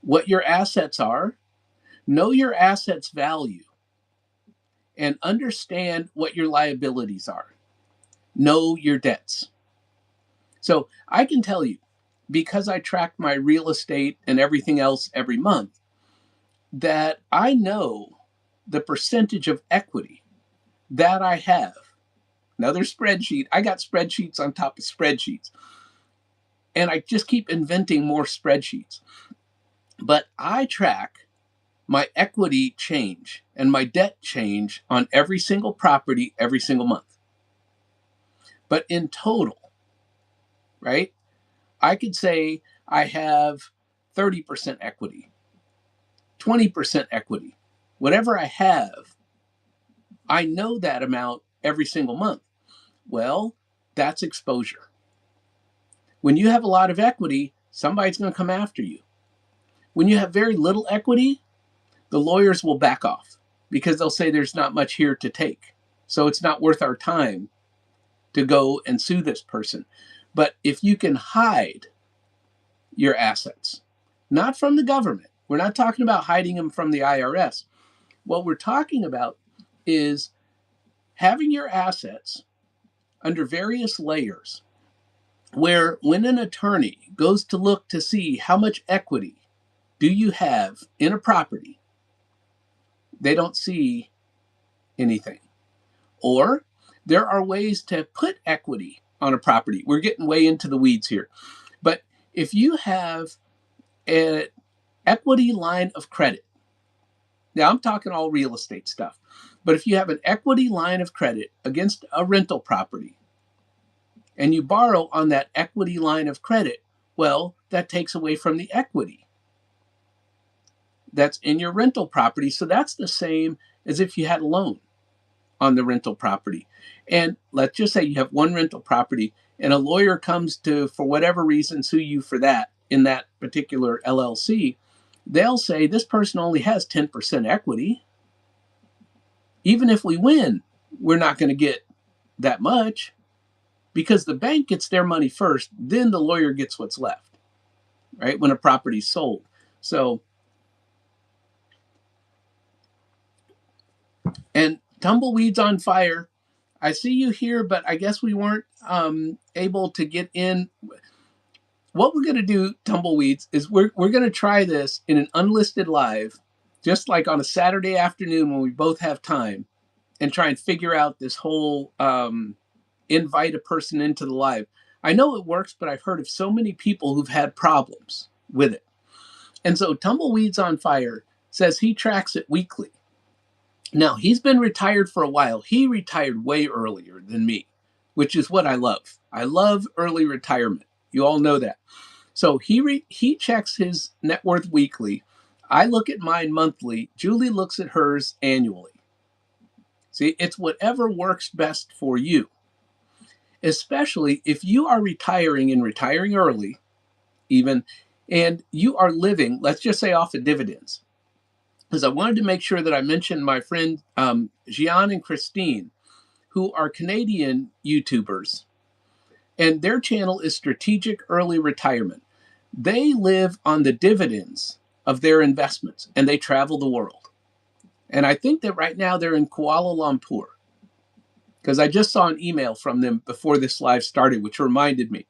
what your assets are. Know your assets' value. And understand what your liabilities are. Know your debts. So I can tell you, because I track my real estate and everything else every month, that I know the percentage of equity that I have. Another spreadsheet. I got spreadsheets on top of spreadsheets. And I just keep inventing more spreadsheets. But I track my equity change and my debt change on every single property every single month. But in total, right, I could say I have 30% equity, 20% equity. Whatever I have, I know that amount every single month. Well, that's exposure. When you have a lot of equity, somebody's going to come after you. When you have very little equity, the lawyers will back off because they'll say there's not much here to take. So it's not worth our time to go and sue this person. But if you can hide your assets, not from the government, we're not talking about hiding them from the IRS. What we're talking about is having your assets under various layers where when an attorney goes to look to see how much equity do you have in a property, they don't see anything. Or there are ways to put equity on a property. We're getting way into the weeds here. But if you have an equity line of credit, now I'm talking all real estate stuff, but if you have an equity line of credit against a rental property and you borrow on that equity line of credit, well, that takes away from the equity that's in your rental property. So that's the same as if you had a loan on the rental property. And let's just say you have one rental property and a lawyer comes to, for whatever reason, sue you for that in that particular LLC. They'll say this person only has 10% equity. Even if we win, we're not going to get that much because the bank gets their money first, then the lawyer gets what's left, right? When a property's sold. So, and tumbleweeds on fire. I see you here, but I guess we weren't able to get in. What we're going to do, tumbleweeds, is we're going to try this in an unlisted live, just like on a Saturday afternoon when we both have time, and try and figure out this whole invite a person into the live. I know it works, but I've heard of so many people who've had problems with it. And so Tumbleweeds on Fire says he tracks it weekly. Now, he's been retired for a while. He retired way earlier than me, which is what I love. I love early retirement. You all know that. So he checks his net worth weekly. I look at mine monthly. Julie looks at hers annually. See, it's whatever works best for you, especially if you are retiring and retiring early, even, and you are living, let's just say, off of dividends. Because I wanted to make sure that I mentioned my friend Gian and Christine, who are Canadian YouTubers, and their channel is Strategic Early Retirement. They live on the dividends of their investments, and they travel the world. And I think that right now they're in Kuala Lumpur, because I just saw an email from them before this live started, which reminded me.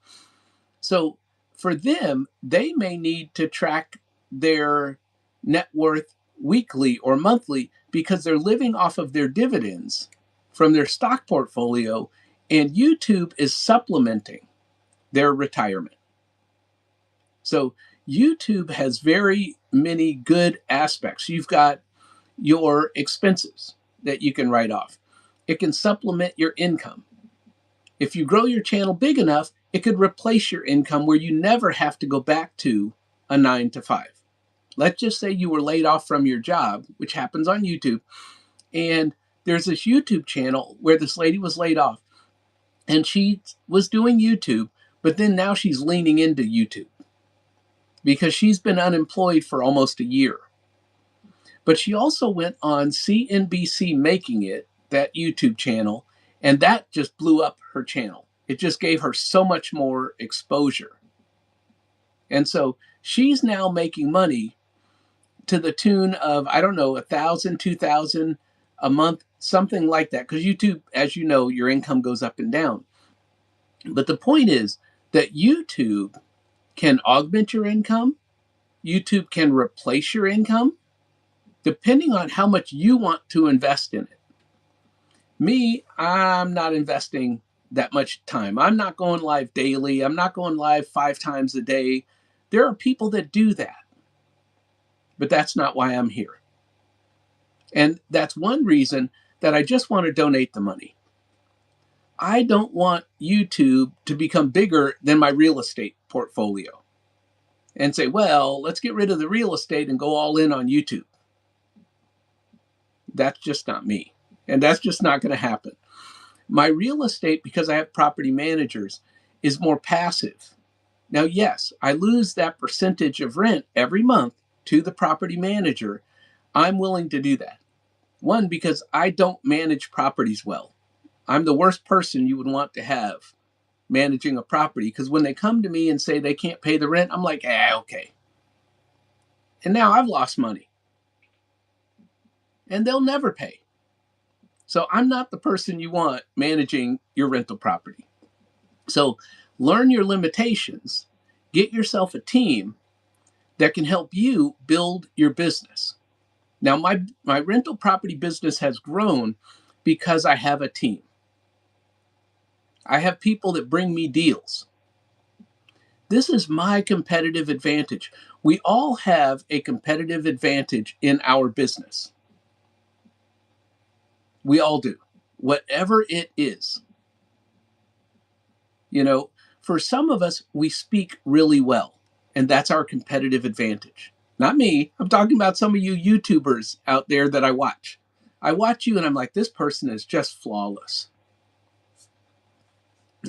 So for them, they may need to track their net worth weekly or monthly because they're living off of their dividends from their stock portfolio, and YouTube is supplementing their retirement. So YouTube has very many good aspects. You've got your expenses that you can write off. It can supplement your income. If you grow your channel big enough, it could replace your income where you never have to go back to a 9 to 5. Let's just say you were laid off from your job, which happens on YouTube, and there's this YouTube channel where this lady was laid off, and she was doing YouTube, but then now she's leaning into YouTube because she's been unemployed for almost a year. But she also went on CNBC Making It, that YouTube channel, and that just blew up her channel. It just gave her so much more exposure. And so she's now making money to the tune of, I don't know, 1,000, 2,000 a month, something like that. Because YouTube, as you know, your income goes up and down. But the point is that YouTube can augment your income. YouTube can replace your income depending on how much you want to invest in it. Me, I'm not investing that much time. I'm not going live daily. I'm not going live 5 times a day. There are people that do that, but that's not why I'm here. And that's one reason that I just want to donate the money. I don't want YouTube to become bigger than my real estate portfolio and say, well, let's get rid of the real estate and go all in on YouTube. That's just not me. And that's just not going to happen. My real estate, because I have property managers, is more passive. Now, yes, I lose that percentage of rent every month to the property manager. I'm willing to do that. One, because I don't manage properties well. I'm the worst person you would want to have managing a property, because when they come to me and say they can't pay the rent, I'm like, okay. And now I've lost money. And they'll never pay. So I'm not the person you want managing your rental property. So learn your limitations, get yourself a team that can help you build your business. Now, my rental property business has grown because I have a team. I have people that bring me deals. This is my competitive advantage. We all have a competitive advantage in our business. We all do, whatever it is. You know, for some of us, we speak really well, and that's our competitive advantage. Not me. I'm talking about some of you YouTubers out there that I watch. I watch you and I'm like, this person is just flawless.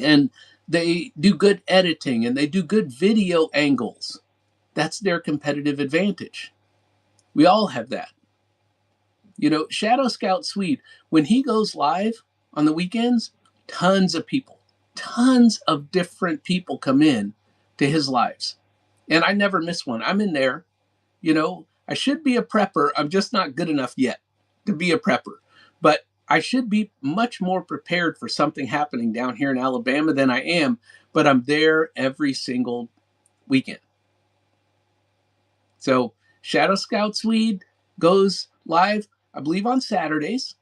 And they do good editing and they do good video angles. That's their competitive advantage. We all have that. You know, Shadow Scout Swede, when he goes live on the weekends, tons of different people come in to his lives. And I never miss one. I'm in there. You know, I should be a prepper. I'm just not good enough yet to be a prepper. But I should be much more prepared for something happening down here in Alabama than I am. But I'm there every single weekend. So Shadow Scout Swede goes live, I believe, on Saturdays.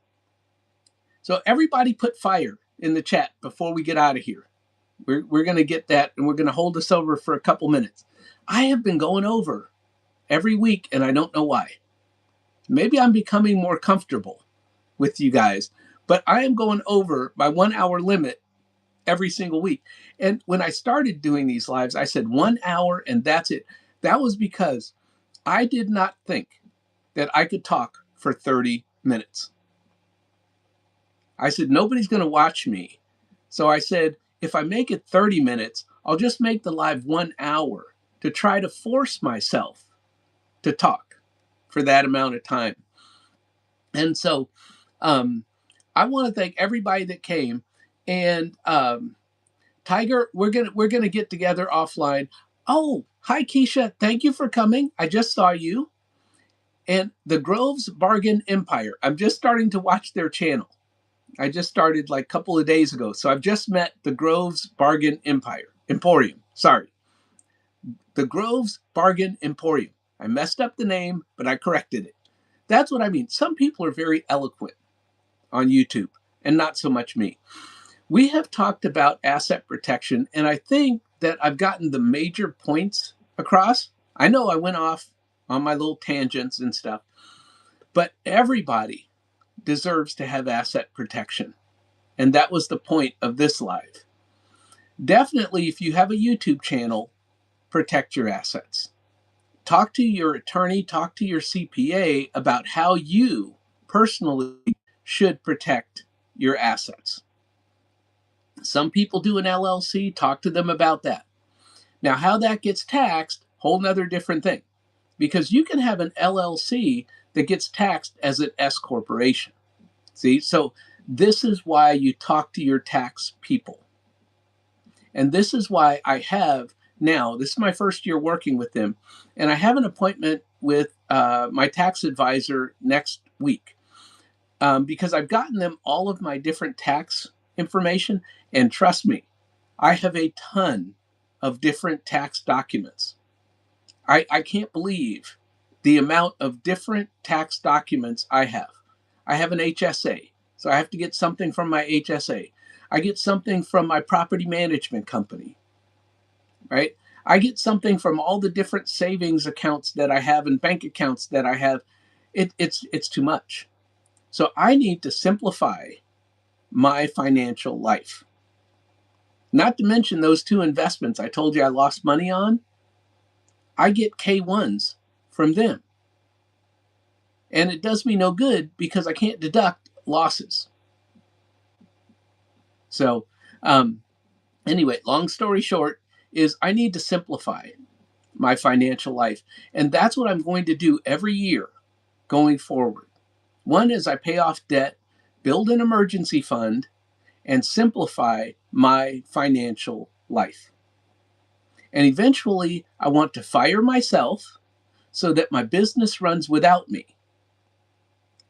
So everybody put fire in the chat before we get out of here. We're going to get that, and we're going to hold this over for a couple minutes. I have been going over every week, and I don't know why. Maybe I'm becoming more comfortable with you guys, but I am going over my 1 hour limit every single week. And when I started doing these lives, I said 1 hour and that's it. That was because I did not think that I could talk for 30 minutes. I said, nobody's going to watch me. So I said, if I make it 30 minutes, I'll just make the live 1 hour to try to force myself to talk for that amount of time. And so I want to thank everybody that came. And Tiger, we're gonna get together offline. Oh, hi Keisha, thank you for coming. I just saw you. And the Groves Bargain Empire. I'm just starting to watch their channel. I just started like a couple of days ago. So I've just met the Groves Bargain Emporium. Sorry. The Groves Bargain Emporium. I messed up the name, but I corrected it. That's what I mean. Some people are very eloquent on YouTube and not so much me. We have talked about asset protection, and I think that I've gotten the major points across. I know I went off on my little tangents and stuff, but everybody deserves to have asset protection. And that was the point of this live. Definitely, if you have a YouTube channel, protect your assets. Talk to your attorney, talk to your CPA about how you personally should protect your assets. Some people do an LLC, talk to them about that. Now, how that gets taxed, whole nother different thing. Because you can have an LLC that gets taxed as an S corporation. See, so this is why you talk to your tax people. And this is why I have now, this is my first year working with them, and I have an appointment with my tax advisor next week because I've gotten them all of my different tax information. And trust me, I have a ton of different tax documents. I can't believe the amount of different tax documents I have. I have an HSA, so I have to get something from my HSA. I get something from my property management company, right? I get something from all the different savings accounts that I have and bank accounts that I have. It's too much. So I need to simplify my financial life. Not to mention those two investments I told you I lost money on. I get K1s from them. And it does me no good because I can't deduct losses. So anyway, long story short is I need to simplify my financial life. And that's what I'm going to do every year going forward. One is I pay off debt, build an emergency fund, and simplify my financial life. And eventually, I want to fire myself so that my business runs without me.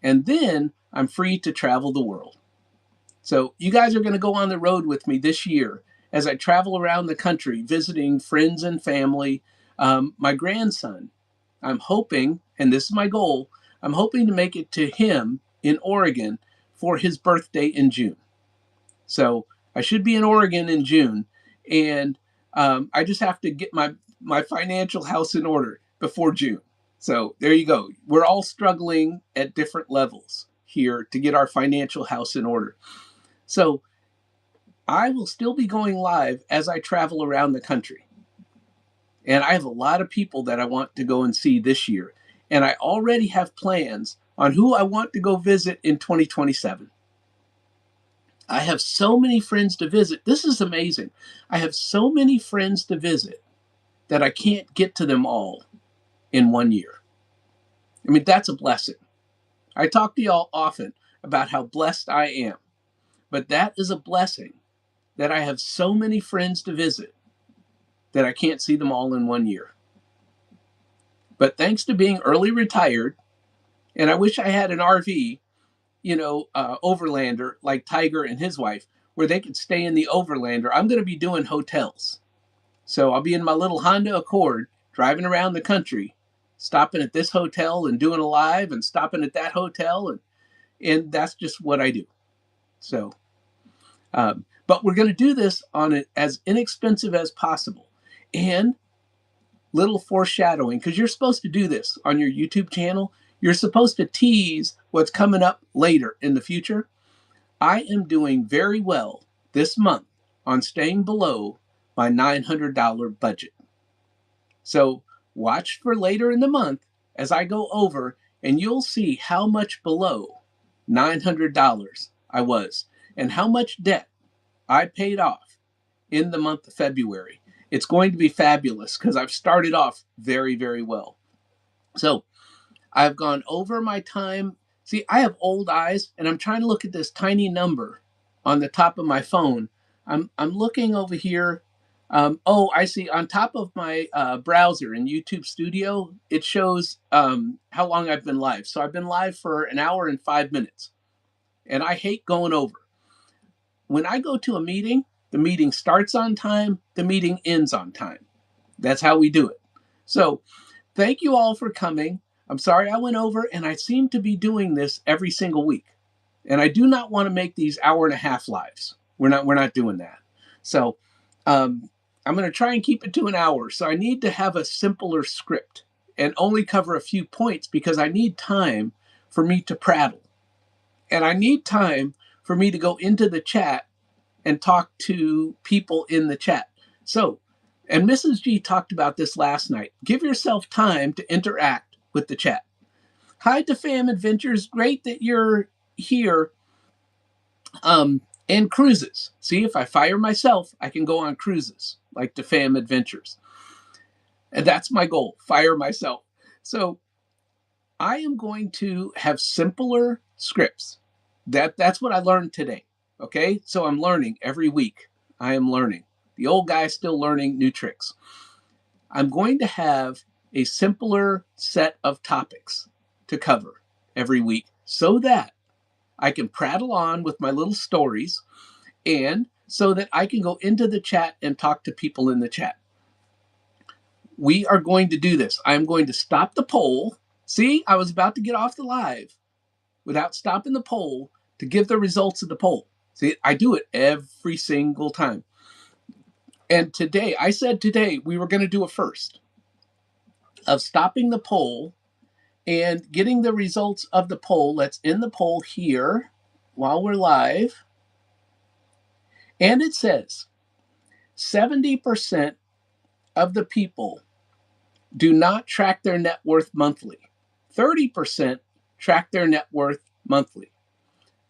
And then I'm free to travel the world. So you guys are going to go on the road with me this year as I travel around the country visiting friends and family. My grandson, I'm hoping, and this is my goal, I'm hoping to make it to him in Oregon for his birthday in June. So I should be in Oregon in June, and I just have to get my financial house in order before June. So there you go. We're all struggling at different levels here to get our financial house in order. So I will still be going live as I travel around the country. And I have a lot of people that I want to go and see this year. And I already have plans on who I want to go visit in 2027. I have so many friends to visit. This is amazing. I have so many friends to visit that I can't get to them all in 1 year. I mean, that's a blessing. I talk to y'all often about how blessed I am, but that is a blessing that I have so many friends to visit that I can't see them all in 1 year. But thanks to being early retired, and I wish I had an RV, overlander like Tiger and his wife, where they could stay in the overlander. I'm going to be doing hotels. So I'll be in my little Honda Accord driving around the country, stopping at this hotel and doing a live and stopping at that hotel. And that's just what I do. So, but we're going to do this on it as inexpensive as possible. And little foreshadowing, because you're supposed to do this on your YouTube channel. You're supposed to tease what's coming up later in the future. I am doing very well this month on staying below my $900 budget. So watch for later in the month as I go over, and you'll see how much below $900 I was and how much debt I paid off in the month of February. It's going to be fabulous because I've started off very, very well. So I've gone over my time. See, I have old eyes, and I'm trying to look at this tiny number on the top of my phone. I'm looking over here. Oh, I see. On top of my browser in YouTube Studio, it shows how long I've been live. So I've been live for an hour and 5 minutes, and I hate going over. When I go to a meeting, the meeting starts on time, the meeting ends on time. That's how we do it. So thank you all for coming. I'm sorry I went over, and I seem to be doing this every single week. And I do not want to make these hour and a half lives. We're not doing that. So I'm going to try and keep it to an hour. So I need to have a simpler script and only cover a few points because I need time for me to prattle. And I need time for me to go into the chat and talk to people in the chat. So, and Mrs. G talked about this last night. Give yourself time to interact with the chat. Hi to Fam Adventures. Great that you're here. And cruises. See, if I fire myself, I can go on cruises like to Fam Adventures. And that's my goal, fire myself. So I am going to have simpler scripts. That's what I learned today. Okay, so I'm learning every week. I am learning. The old guy's still learning new tricks. I'm going to have a simpler set of topics to cover every week so that I can prattle on with my little stories and so that I can go into the chat and talk to people in the chat. We are going to do this. I'm going to stop the poll. See, I was about to get off the live without stopping the poll to give the results of the poll. See, I do it every single time. And today, I said today we were going to do a first of stopping the poll and getting the results of the poll. Let's end the poll here while we're live. And it says 70% of the people do not track their net worth monthly. 30% track their net worth monthly.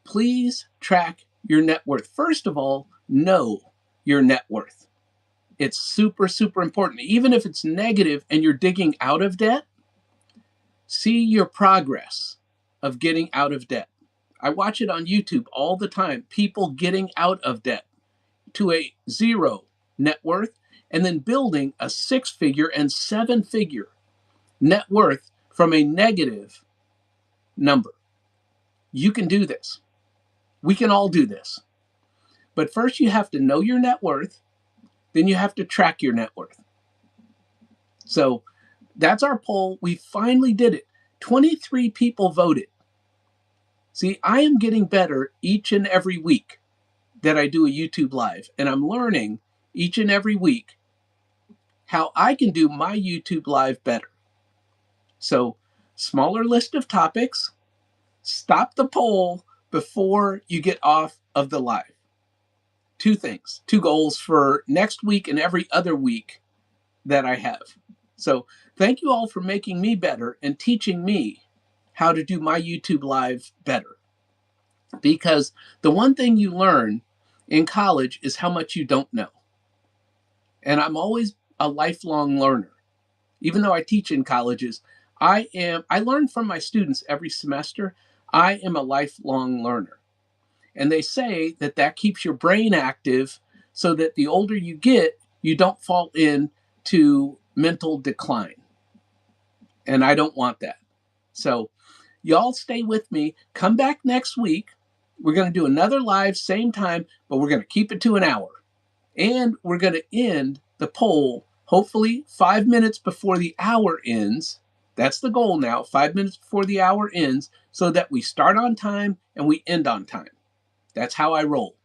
Please track your net worth. First of all, know your net worth. It's super, super important. Even if it's negative and you're digging out of debt, see your progress of getting out of debt. I watch it on YouTube all the time. People getting out of debt to a zero net worth and then building a 6-figure and 7-figure net worth from a negative number. You can do this. We can all do this. But first you have to know your net worth, then you have to track your net worth. So that's our poll. We finally did it. 23 people voted. See, I am getting better each and every week that I do a YouTube live, and I'm learning each and every week how I can do my YouTube live better. So, smaller list of topics, stop the poll before you get off of the live. 2 things, 2 goals for next week and every other week that I have. So, thank you all for making me better and teaching me how to do my YouTube live better. Because the one thing you learn in college is how much you don't know. And I'm always a lifelong learner. Even though I teach in colleges, I learn from my students every semester. I am a lifelong learner. And they say that that keeps your brain active so that the older you get, you don't fall into mental decline. And I don't want that. So y'all stay with me. Come back next week. We're going to do another live, same time, but we're going to keep it to an hour. And we're going to end the poll, hopefully 5 minutes before the hour ends. That's the goal now, 5 minutes before the hour ends, so that we start on time and we end on time. That's how I roll.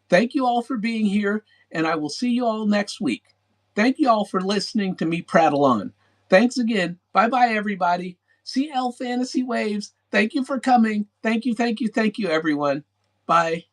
Thank you all for being here, and I will see you all next week. Thank you all for listening to me prattle on. Thanks again. Bye-bye, everybody. CL Fantasy Waves. Thank you for coming. Thank you, everyone. Bye.